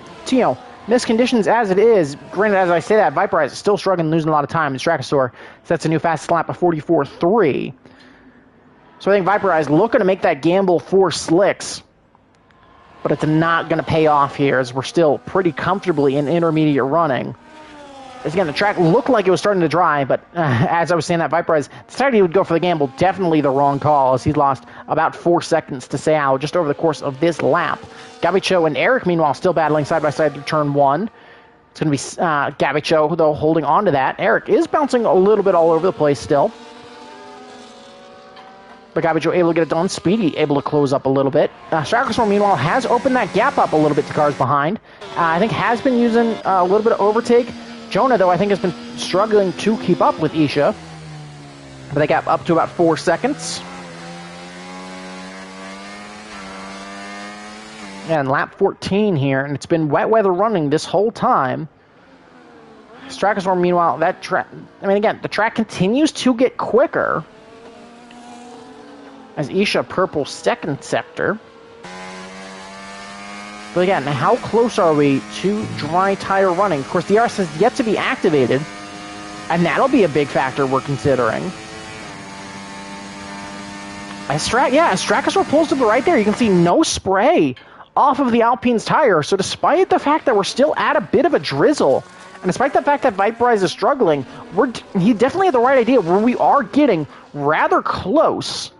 missed conditions as it is. Granted, as I say that, Viperize is still struggling, losing a lot of time, and Strakosaur sets a new fastest lap of 44.3. So I think Viperize looking to make that gamble for slicks, but it's not going to pay off here, as we're still pretty comfortably in intermediate running. As again, the track looked like it was starting to dry, but as I was saying that, Viperize decided he would go for the gamble. Definitely the wrong call, as he's lost about 4 seconds to Seiyao just over the course of this lap. Gabicho and Eric, meanwhile, still battling side-by-side through turn 1. It's going to be Gabicho, though, holding on to that. Eric is bouncing a little bit all over the place still. But Gabicho able to get it done. Speedy able to close up a little bit. Strakosaur, meanwhile, has opened that gap up a little bit to cars behind. I think has been using a little bit of overtake. Jonah, though, I think has been struggling to keep up with Isha. But they got up to about 4 seconds. And lap 14 here, and it's been wet weather running this whole time. Strakosaur, meanwhile, the track continues to get quicker. As Isha purple second sector. But again, how close are we to dry tire running? Of course, the DRS has yet to be activated, and that'll be a big factor we're considering. As Strakosaur pulls to the right there, you can see no spray off of the Alpine's tire. So despite the fact that we're still at a bit of a drizzle, and despite the fact that Viperize is struggling, he definitely had the right idea where we are getting rather close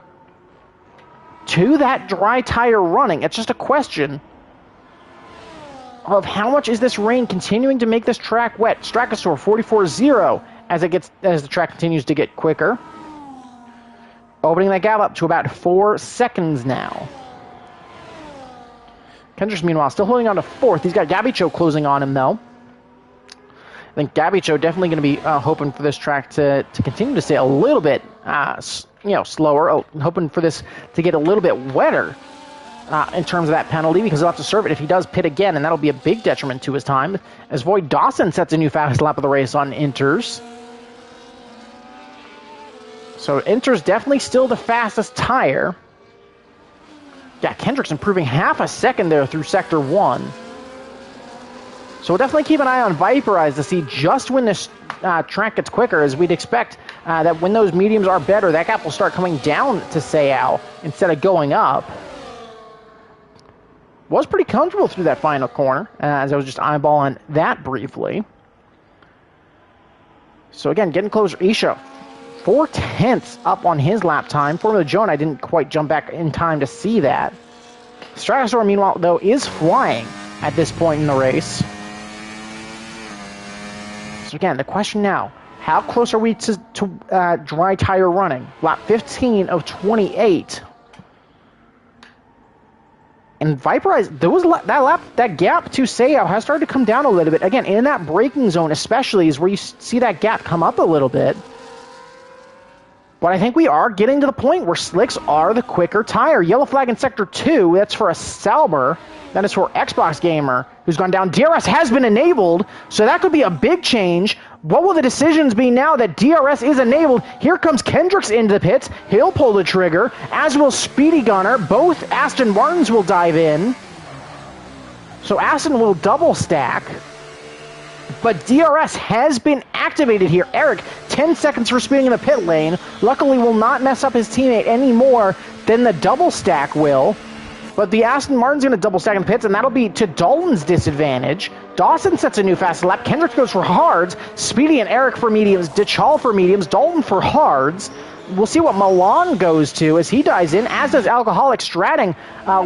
to that dry tire running. It's just a question of how much is this rain continuing to make this track wet. Strakosaur 44.0 as the track continues to get quicker. Opening that gap up to about 4 seconds now. Kendrick's, meanwhile, still holding on to 4th. He's got Gabicho closing on him, though. I think Gabicho definitely going to be hoping for this track to continue to stay a little bit slower, hoping for this to get a little bit wetter in terms of that penalty, because he'll have to serve it if he does pit again, and that'll be a big detriment to his time, as Void Dawson sets a new fastest lap of the race on Inters. So Inters definitely still the fastest tire. Yeah, Kendrick's improving half a second there through Sector 1. So we'll definitely keep an eye on Viperize to see just when this track gets quicker, as we'd expect that when those mediums are better, that gap will start coming down to Seiyao instead of going up. was pretty comfortable through that final corner, as I was just eyeballing that briefly. So again, getting closer. Isha, 4/10 up on his lap time. Formula Joan, I didn't quite jump back in time to see that. Stratosaur, meanwhile, though, is flying at this point in the race. So again, the question now, how close are we to dry tire running? Lap 15 of 28. And Viperize, that gap to Seiya has started to come down a little bit. Again, in that braking zone especially is where you see that gap come up a little bit. But I think we are getting to the point where slicks are the quicker tire. Yellow flag in Sector 2, that's for a Sauber. That is for Xbox Gamer, who's gone down. DRS has been enabled, so that could be a big change. What will the decisions be now that DRS is enabled? Here comes Kendricks into the pits. He'll pull the trigger, as will Speedy Gunner. Both Aston Martins will dive in. So Aston will double stack. But DRS has been activated here. Eric, 10 seconds for speeding in the pit lane. Luckily will not mess up his teammate any more than the double stack will. But the Aston Martin's going to double stack in pits, and that'll be to Dalton's disadvantage. Dawson sets a new fast lap. Kendrick goes for hards. Speedy and Eric for mediums. Dichal for mediums. Dalton for hards. We'll see what Milan goes to as he dives in, as does Alcoholic. Stratting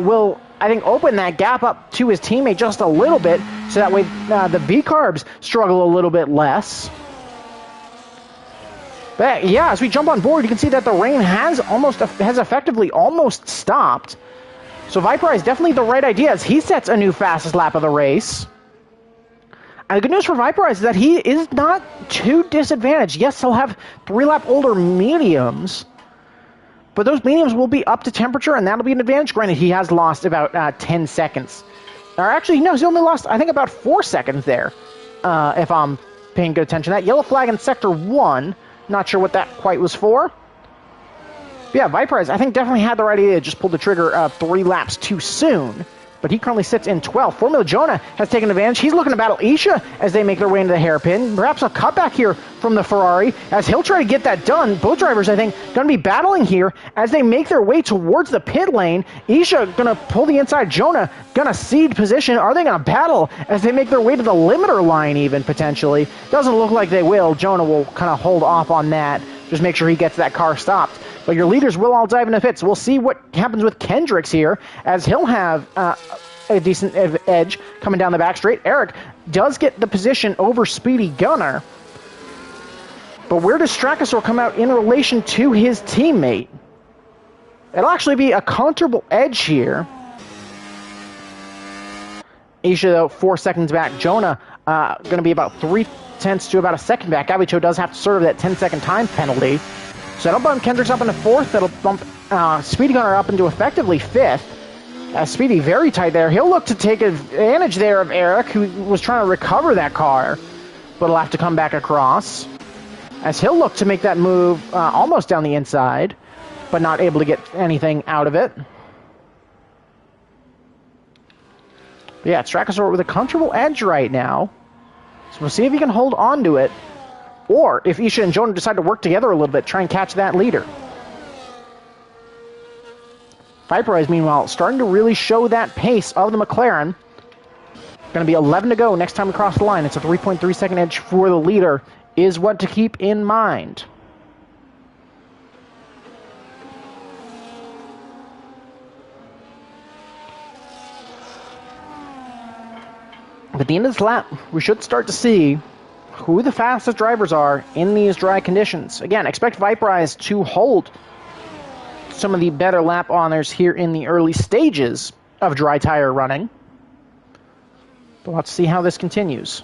will, I think, open that gap up to his teammate just a little bit, so that way the V-Carbs struggle a little bit less. But yeah, as we jump on board, you can see that the rain has effectively almost stopped. So Viperize is definitely the right idea as he sets a new fastest lap of the race. And the good news for Viperize is that he is not too disadvantaged. Yes, he'll have 3-lap older mediums, but those mediums will be up to temperature, and that'll be an advantage. Granted, he has lost about 10 seconds. Or actually, no, he's only lost, I think, about 4 seconds there, if I'm paying good attention to that. Yellow flag in Sector 1. Not sure what that quite was for. But yeah, Viperize, I think, definitely had the right idea. Just pulled the trigger 3 laps too soon. But he currently sits in 12th. Formula Jonah has taken advantage. He's looking to battle Isha as they make their way into the hairpin. Perhaps a cutback here from the Ferrari as he'll try to get that done. Both drivers, I think, going to be battling here as they make their way towards the pit lane. Isha going to pull the inside. Jonah going to cede position. Are they going to battle as they make their way to the limiter line even, potentially? Doesn't look like they will. Jonah will kind of hold off on that. Just make sure he gets that car stopped. But your leaders will all dive into pits. We'll see what happens with Kendricks here, as he'll have a decent edge coming down the back straight. Eric does get the position over Speedy Gunner. But where does Stratosaur come out in relation to his teammate? It'll actually be a comfortable edge here. Isha, though, 4 seconds back. Jonah going to be about 0.3 to about a second back. Gavicho does have to serve that 10-second time penalty. So that'll bump Kendricks up into 4th. That'll bump Speedy Gunner up into effectively 5th. Speedy very tight there. He'll look to take advantage there of Eric, who was trying to recover that car, but he'll have to come back across. As he'll look to make that move almost down the inside, but not able to get anything out of it. But yeah, Stratosaur with a comfortable edge right now. So we'll see if he can hold on to it, or if Isha and Jonah decide to work together a little bit, try and catch that leader. Viperize, meanwhile, starting to really show that pace of the McLaren. Going to be 11 to go next time we cross the line. It's a 3.3 second edge for the leader, is what to keep in mind. At the end of this lap, we should start to see who the fastest drivers are in these dry conditions. Again, expect Viperize to hold some of the better lap honors here in the early stages of dry tire running. But let's see how this continues.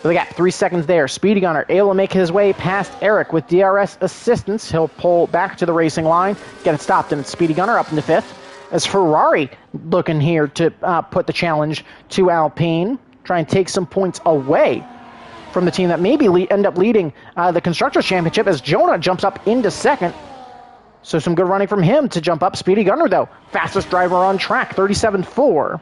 But they got 3 seconds there. Speedy Gunner able to make his way past Eric with DRS assistance. He'll pull back to the racing line, get it stopped, and Speedy Gunner up into 5th. As Ferrari looking here to put the challenge to Alpine, try and take some points away from the team that maybe end up leading the Constructors' Championship, as Jonah jumps up into 2nd. So some good running from him to jump up. Speedy Gunner, though, fastest driver on track, 37.4.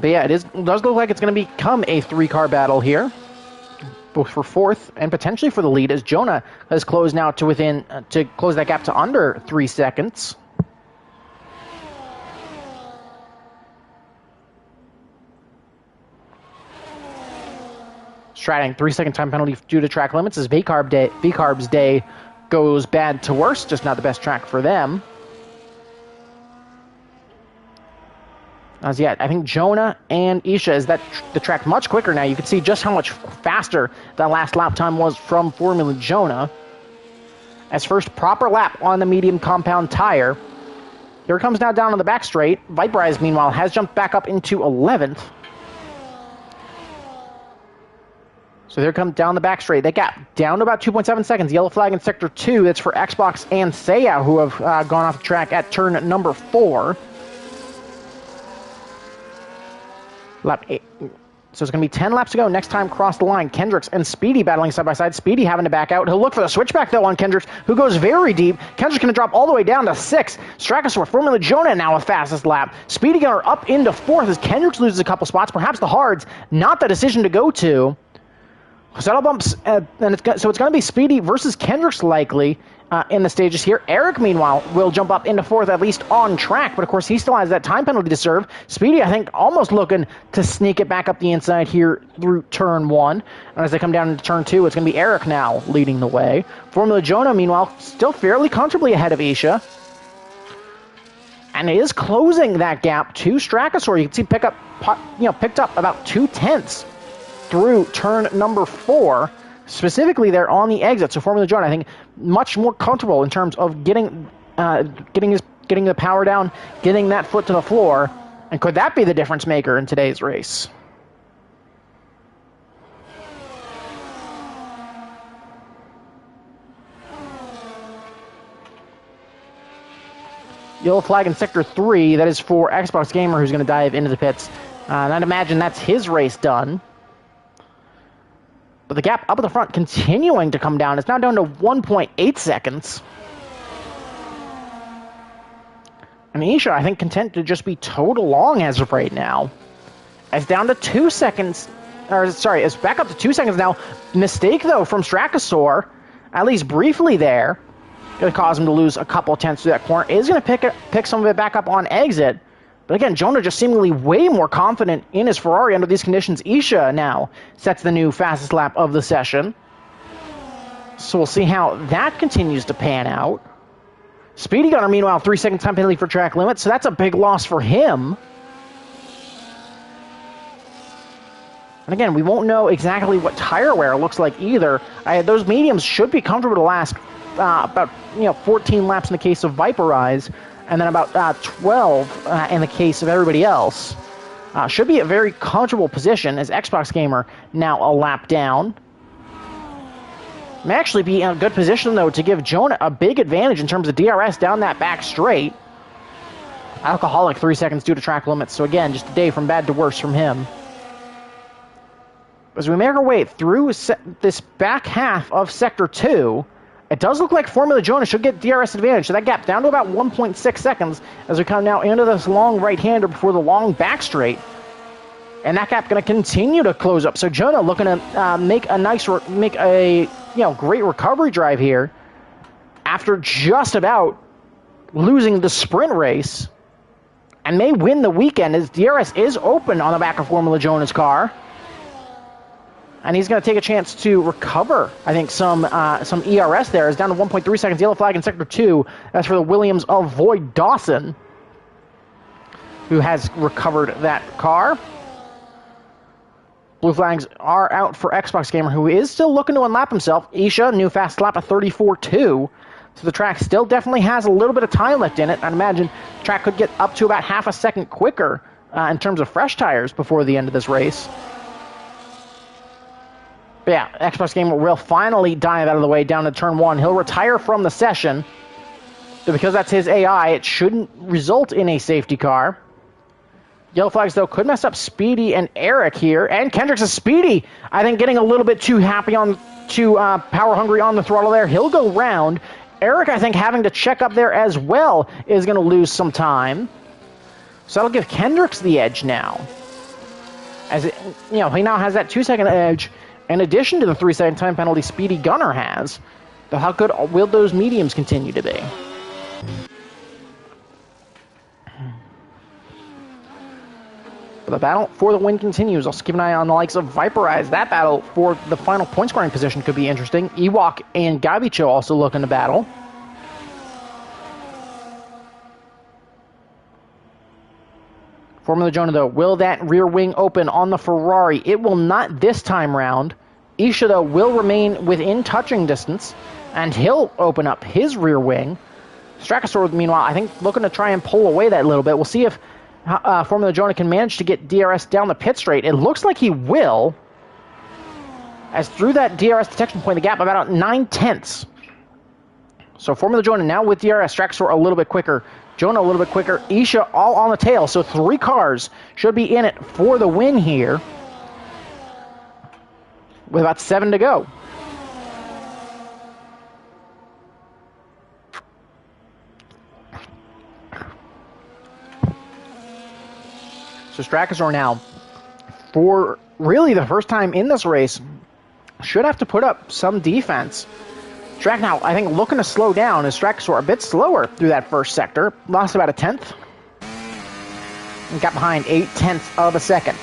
But yeah, it does look like it's going to become a 3-car battle here, both for 4th and potentially for the lead, as Jonah has closed now to close that gap to under 3 seconds. Stratting 3-second time penalty due to track limits as VCarb's day goes bad to worse, just not the best track for them. As yet, I think Jonah and Isha is the track much quicker now. You can see just how much faster that last lap time was from Formula Jonah. As first proper lap on the medium compound tire. Here it comes now down on the back straight. Viperize, meanwhile, has jumped back up into 11th. So there comes down the back straight. That gap down to about 2.7 seconds. Yellow flag in Sector 2. That's for Xbox and Seiya, who have gone off the track at turn number 4. Lap 8. So it's going to be 10 laps to go. Next time, cross the line. Kendricks and Speedy battling side by side. Speedy having to back out. He'll look for the switchback, though, on Kendricks, who goes very deep. Kendricks going to drop all the way down to 6. Strakosaur, Formula Jonah now with fastest lap. Speedy Gunner up into 4th as Kendricks loses a couple spots. Perhaps the hards, not the decision to go to. Settle bumps, so it's going to be Speedy versus Kendricks likely in the stages here. Eric, meanwhile, will jump up into 4th, at least on track, but of course he still has that time penalty to serve. Speedy, I think, almost looking to sneak it back up the inside here through turn 1. And as they come down into turn 2, it's going to be Eric now leading the way. Formula Jonah, meanwhile, still fairly comfortably ahead of Isha. And it is closing that gap to Strakosaur. You can see picked up about 0.2 through turn number 4, specifically there on the exit. So Formula Jonah, I think, much more comfortable in terms of getting the power down, getting that foot to the floor, and could that be the difference maker in today's race? Yellow flag in Sector 3, that is for Xbox Gamer, who's going to dive into the pits. And I'd imagine that's his race done. But the gap up at the front continuing to come down. It's now down to 1.8 seconds. And Isha, I think, content to just be towed along as of right now. It's down to 2 seconds. It's back up to 2 seconds now. Mistake, though, from Strakosaur, at least briefly there. Going to cause him to lose a couple tenths through that corner. Is going to pick some of it back up on exit. But again, Jonah just seemingly way more confident in his Ferrari under these conditions. Isha now sets the new fastest lap of the session. So we'll see how that continues to pan out. Speedy Gunner, meanwhile, 3-second time penalty for track limit, so that's a big loss for him. And again, we won't know exactly what tire wear looks like either. Those mediums should be comfortable to last about 14 laps in the case of Viperize. And then about 12 in the case of everybody else. Should be a very comfortable position as Xbox Gamer now a lap down. May actually be in a good position, though, to give Jonah a big advantage in terms of DRS down that back straight. Alcoholic 3 seconds due to track limits. So again, just a day from bad to worse from him. As we make our way through this back half of Sector 2, it does look like Formula Jonah should get DRS advantage, so that gap down to about 1.6 seconds as we come now into this long right-hander before the long back straight. And that gap going to continue to close up. So Jonah looking to make a great recovery drive here after just about losing the sprint race, and may win the weekend as DRS is open on the back of Formula Jonah's car. And he's going to take a chance to recover, I think, some ERS there. It's down to 1.3 seconds. Yellow flag in Sector 2. That's for the Williams of Void Dawson, who has recovered that car. Blue flags are out for Xbox Gamer, who is still looking to unlap himself. Isha, new fast lap of 34.2. So the track still definitely has a little bit of time left in it. I'd imagine the track could get up to about half a second quicker in terms of fresh tires before the end of this race. But yeah, Xbox Gamer will finally dive out of the way down to turn 1. He'll retire from the session. So because that's his AI, it shouldn't result in a safety car. Yellow flags, though, could mess up Speedy and Eric here. And Kendricks is Speedy, I think, getting a little bit too power hungry on the throttle there. He'll go round. Eric, I think, having to check up there as well is going to lose some time. So that'll give Kendricks the edge now. as it, he now has that 2-second edge in addition to the 3-second time penalty Speedy Gunner has. So how good will those mediums continue to be? But the battle for the win continues. Also keep an eye on the likes of Viperize. That battle for the final point scoring position could be interesting. Ewok and Gabicho also looking to battle. Formula Jonah, though, will that rear wing open on the Ferrari? It will not this time round. Isha, though, will remain within touching distance, and he'll open up his rear wing. Strachosaur, meanwhile, I think looking to try and pull away that a little bit. We'll see if Formula Jonah can manage to get DRS down the pit straight. It looks like he will, as through that DRS detection point, the gap about 9/10. So Formula Jonah now with DRS, Strachosaur a little bit quicker, Jonah a little bit quicker, Isha all on the tail. So 3 cars should be in it for the win here, with about 7 to go. So Strachosaur now, for really the first time in this race, should have to put up some defense. Strack now, I think, looking to slow down as Strachosaur a bit slower through that first sector. Lost about 1/10. And got behind 8/10 of a second.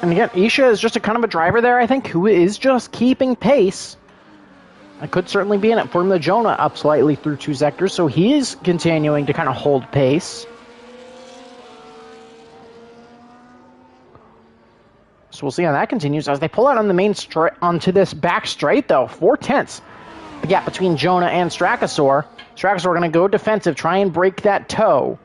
And again, Isha is just a kind of a driver there, I think, who is just keeping pace. I could certainly be in it. Formula Jonah up slightly through 2 sectors, so he is continuing to kind of hold pace. So we'll see how that continues as they pull out on the main straight onto this back straight, though. 4/10. The gap between Jonah and Strachosaur. Strachosaur going to go defensive, try and break that toe.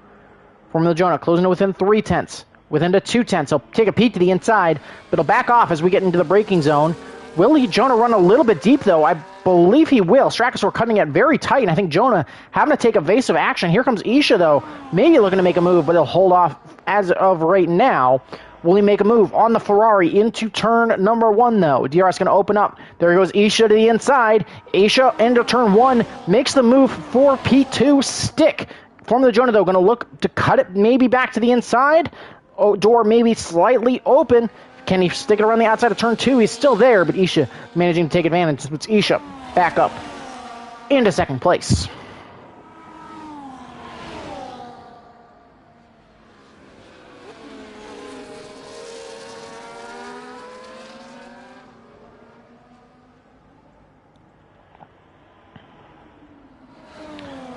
Formula Jonah closing it within 3/10. Within the 2/10. He'll take a peek to the inside, but he'll back off as we get into the braking zone. Will Jonah run a little bit deep, though? I believe he will. Strachosaur cutting it very tight, and I think Jonah having to take evasive action. Here comes Isha, though. Maybe looking to make a move, but he'll hold off as of right now. Will he make a move on the Ferrari into turn number 1, though? DRS going to open up. There goes Isha to the inside. Isha into turn 1. Makes the move for P2 stick. Formula Jonah, though, going to look to cut it maybe back to the inside. Door maybe slightly open. Can he stick it around the outside of turn 2? He's still there, but Isha managing to take advantage. It's Isha back up into second place.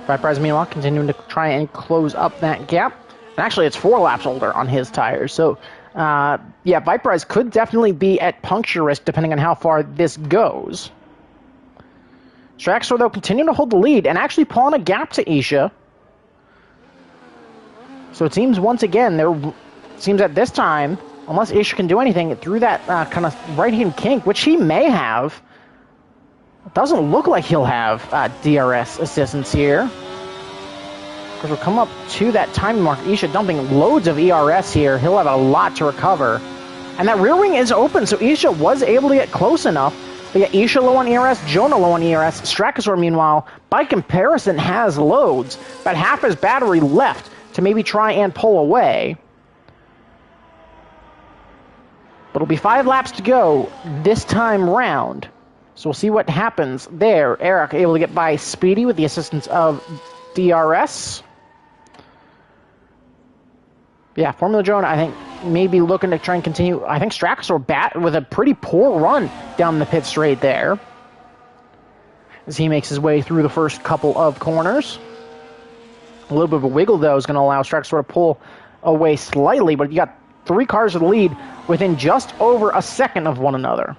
Viperize, meanwhile, continuing to try and close up that gap. And actually, it's 4 laps older on his tires. So, yeah, Viperize could definitely be at puncture risk depending on how far this goes. Strachosaur, though, continuing to hold the lead and actually pulling a gap to Isha. So it seems once again, seems that this time, unless Isha can do anything through that kind of right-hand kink, which he may have, it doesn't look like he'll have DRS assistance here. Of course, we'll come up to that timing mark. Isha dumping loads of ERS here. He'll have a lot to recover. And that rear wing is open, so Isha was able to get close enough. But yeah, Isha low on ERS, Jonah low on ERS. Strachosaur, meanwhile, by comparison, has loads. About half his battery left to maybe try and pull away. But it'll be 5 laps to go this time round. So we'll see what happens there. Eric able to get by Speedy with the assistance of DRS. Yeah, Formula Jonah, I think, maybe looking to try and continue. I think Strachosaur bat with a pretty poor run down the pit straight there, as he makes his way through the first couple of corners. A little bit of a wiggle, though, is going to allow Strachosaur to pull away slightly, but you got 3 cars in the lead within just over a second of one another.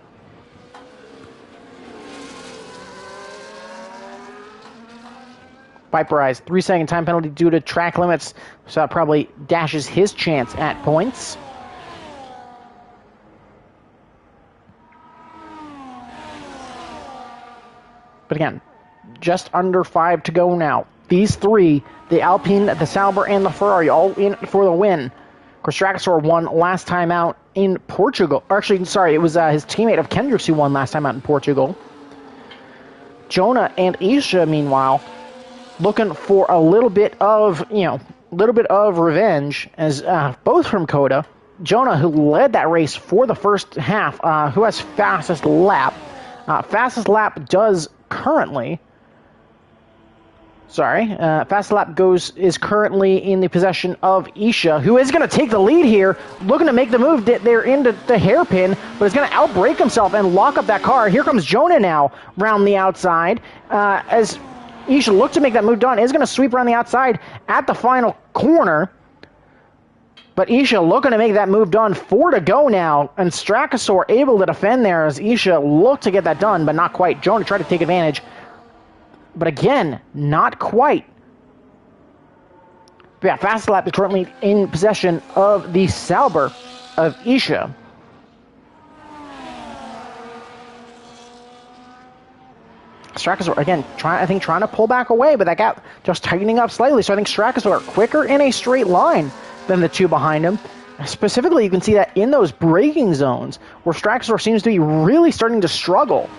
Viperize, 3-second time penalty due to track limits, so that probably dashes his chance at points. But again, just under 5 to go now. These 3, the Alpine, the Sauber, and the Ferrari, all in for the win. Of course, Strachosaur won last time out in Portugal. Or actually, sorry, it was his teammate of Kendrick's who won last time out in Portugal. Jonah and Isha, meanwhile, looking for a little bit of, revenge, as both from Coda. Jonah, who led that race for the first half, who has fastest lap. Fastest lap does currently... fastest lap is currently in the possession of Isha, who is going to take the lead here, looking to make the move there into the hairpin, but is going to outbrake himself and lock up that car. Here comes Jonah now, round the outside, as Isha looked to make that move done, is going to sweep around the outside at the final corner. But Isha looking to make that move done. 4 to go now, and Strakasaur able to defend there as Isha looked to get that done, but not quite. Jonah tried to take advantage, but again, not quite. But yeah, Fast Lap is currently in possession of the Sauber of Isha. Strakasaur, again, trying to pull back away, but that gap just tightening up slightly. So I think Strakasaur quicker in a straight line than the two behind him. Specifically, you can see that in those braking zones, where Strakasaur seems to be really starting to struggle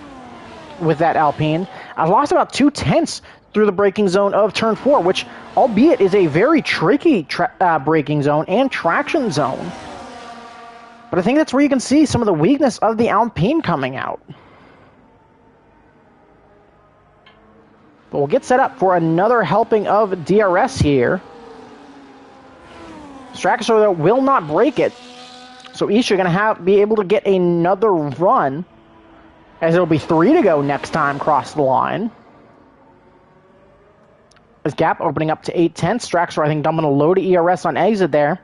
with that Alpine. I lost about 2/10 through the braking zone of turn 4, which, albeit, is a very tricky braking zone and traction zone. But I think that's where you can see some of the weakness of the Alpine coming out. But we'll get set up for another helping of DRS here. Strakasaur, though, will not break it. So Isha going to be able to get another run, as it'll be 3 to go next time across the line. This gap opening up to 8/10. Strakasaur, I think, dumping a load of ERS on exit there.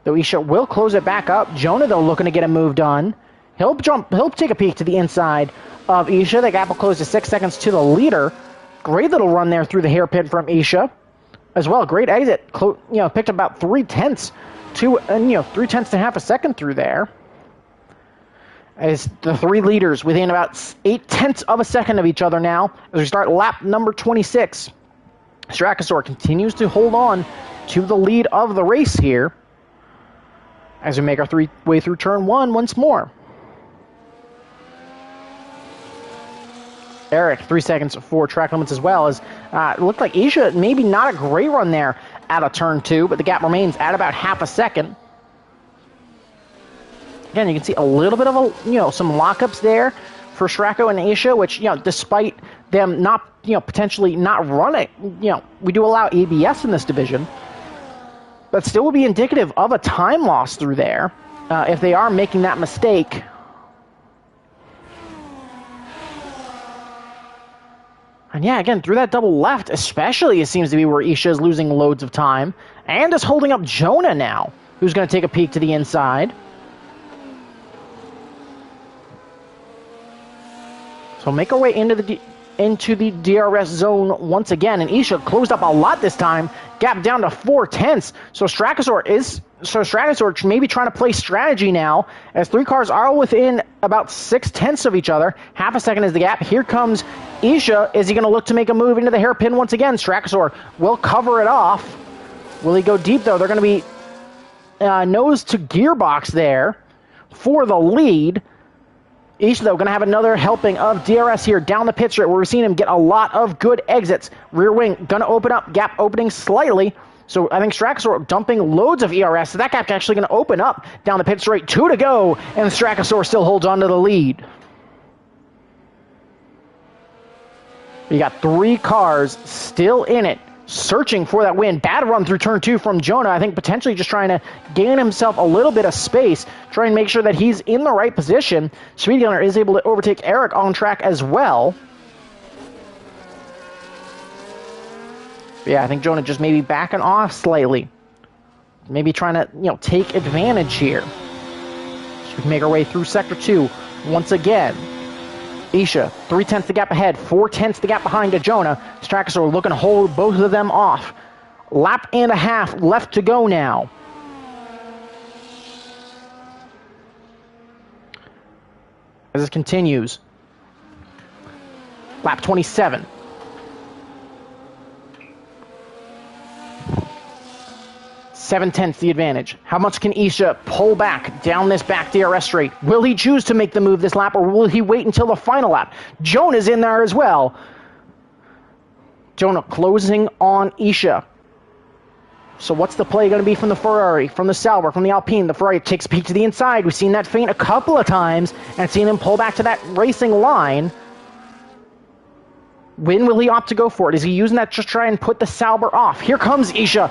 Though Isha will close it back up. Jonah, though, looking to get a move done. He'll take a peek to the inside of Isha. The gap will close to 6 seconds to the leader. Great little run there through the hairpin from Isha. As well, great exit. Picked about 3/10 to, 3/10 and a half a second through there. As the three leaders within about 8/10 of a second of each other now, as we start lap number 26. Strakasaur continues to hold on to the lead of the race here, as we make our way through turn 1 once more. Eric, 3 seconds for track limits as well, as it looked like Isha, maybe not a great run there out of turn 2, but the gap remains at about half a second. Again, you can see a little bit of some lockups there for Strako and Isha, which, despite them not, potentially not running, we do allow ABS in this division, but still would be indicative of a time loss through there if they are making that mistake. And yeah, again, through that double left, especially, it seems to be where Isha is losing loads of time, and is holding up Jonah now, who's going to take a peek to the inside. So make our way into the DRS zone once again, and Isha closed up a lot this time, gap down to 4/10. So Strakasaur maybe trying to play strategy now, as 3 cars are within about 6/10 of each other. Half a second is the gap. Here comes Isha. Is he going to look to make a move into the hairpin once again? Strakasaur will cover it off. Will he go deep, though? They're going to be nose to gearbox there for the lead. Isha, though, going to have another helping of DRS here down the pit straight, where we've seen him get a lot of good exits. Rear wing going to open up, gap opening slightly. So I think Strakasaur dumping loads of ERS. So that gap's actually going to open up down the pit straight. 2 to go, and Strakasaur still holds on to the lead. You got 3 cars still in it, searching for that win. Bad run through turn 2 from Jonah. I think potentially just trying to gain himself a little bit of space, trying to make sure that he's in the right position. Speed Gunner is able to overtake Eric on track as well. But yeah, I think Jonah just maybe backing off slightly. Maybe trying to, take advantage here. So we can make our way through Sector 2 once again. Isha, 3/10 the gap ahead, 4/10 the gap behind to Jonah. Strakasaur looking to hold both of them off. Lap and a half left to go now. As this continues. Lap 27. 7/10 the advantage. How much can Isha pull back down this back DRS straight? Will he choose to make the move this lap, or will he wait until the final lap? Jonah's in there as well. Jonah closing on Isha. So what's the play going to be from the Ferrari, from the Sauber, from the Alpine? The Ferrari takes a peek to the inside. We've seen that feint a couple of times and seen him pull back to that racing line. When will he opt to go for it? Is he using that to try and put the Sauber off? Here comes Isha.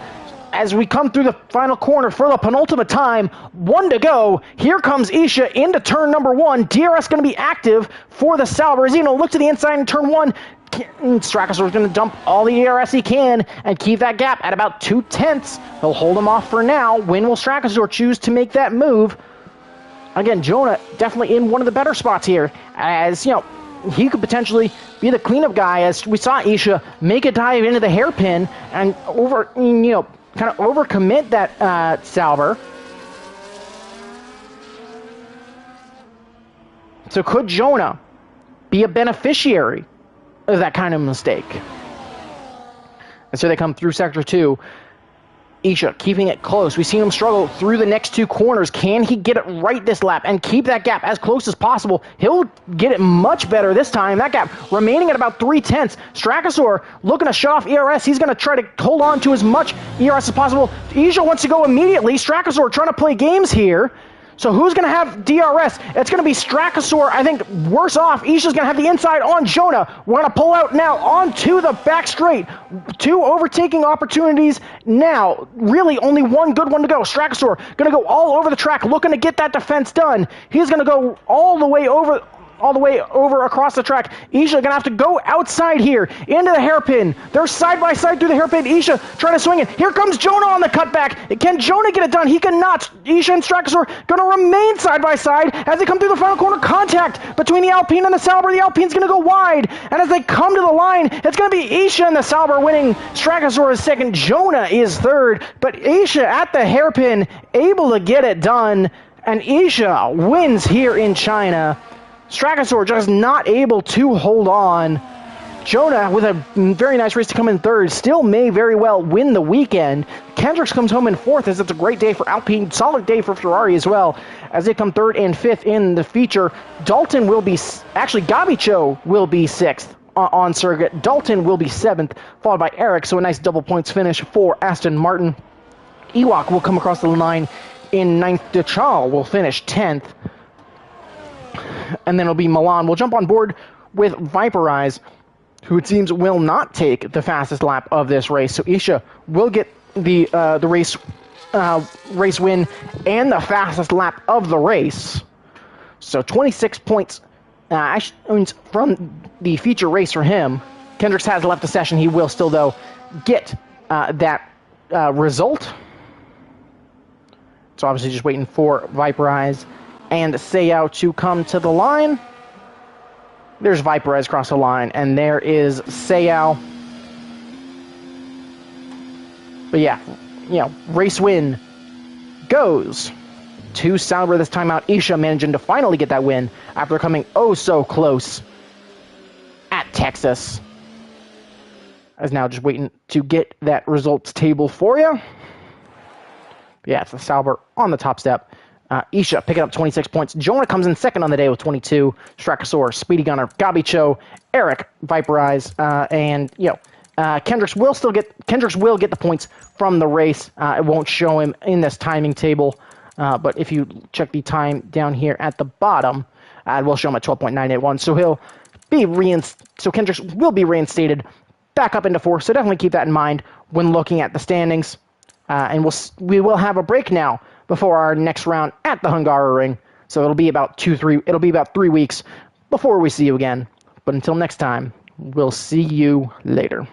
As we come through the final corner for the penultimate time, 1 to go. Here comes Isha into turn number 1. DRS going to be active for the Sauber. Is he going to look to the inside in turn 1? Strakasaur is going to dump all the DRS he can and keep that gap at about 2/10. He'll hold him off for now. When will Strakasaur choose to make that move? Again, Jonah definitely in one of the better spots here, as, you know, he could potentially be the cleanup guy, as we saw Isha make a dive into the hairpin and kind of overcommit that Sauber. So could Jonah be a beneficiary of that kind of mistake? And so they come through Sector 2. Isha keeping it close. We've seen him struggle through the next 2 corners. Can he get it right this lap and keep that gap as close as possible? He'll get it much better this time. That gap remaining at about 3/10. Strakasaur looking to shut off ERS. He's going to try to hold on to as much ERS as possible. Isha wants to go immediately. Strakasaur trying to play games here. So who's going to have DRS? It's going to be Strakasaur, I think, worse off. Isha's going to have the inside on Jonah. We're going to pull out now onto the back straight. 2 overtaking opportunities now. Really only 1 good one to go. Strakasaur going to go all over the track looking to get that defense done. He's going to go all the way over across the track. Isha gonna have to go outside here into the hairpin. They're side by side through the hairpin. Isha trying to swing it. Here comes Jonah on the cutback. Can Jonah get it done? He cannot. Isha and Strakasaur gonna remain side by side as they come through the final corner. Contact between the Alpine and the Sauber. The Alpine's gonna go wide, and as they come to the line, it's gonna be Isha and the Sauber winning. Strakasaur is second. Jonah is third, but Isha at the hairpin able to get it done, and Isha wins here in China. Strakasaur just not able to hold on. Jonah with a very nice race to come in third. Still may very well win the weekend. Kendricks comes home in fourth, as it's a great day for Alpine. Solid day for Ferrari as well, as they come third and fifth in the feature. Dalton will be... Actually, Gabicho will be sixth on circuit. Dalton will be seventh, followed by Eric. So a nice double points finish for Aston Martin. Ewok will come across the line in ninth. Dechal will finish 10th. And then it'll be Milan. We'll jump on board with Viperize, who it seems will not take the fastest lap of this race. So Isha will get the race win and the fastest lap of the race. So 26 points from the feature race for him. Kendricks has left the session. He will still, though, get that result. So obviously just waiting for Viperize and Seiyao to come to the line. There's Viperize across the line, and there is Seiyao. But yeah, race win goes to Sauber this time out. Isha managing to finally get that win after coming oh so close at Texas. I was now just waiting to get that results table for you. Yeah, it's the Sauber on the top step. Isha picking up 26 points. Jonah comes in second on the day with 22. Strakasaur, Speedy Gunner, Gabicho, Eric, Viperize, and Kendricks will get the points from the race. It won't show him in this timing table, but if you check the time down here at the bottom, it will show him at 12.981. So Kendricks will be reinstated back up into fourth. So definitely keep that in mind when looking at the standings. And we will have a break now before our next round at the Hungaroring. So it'll be about 3 weeks before we see you again. But until next time, we'll see you later.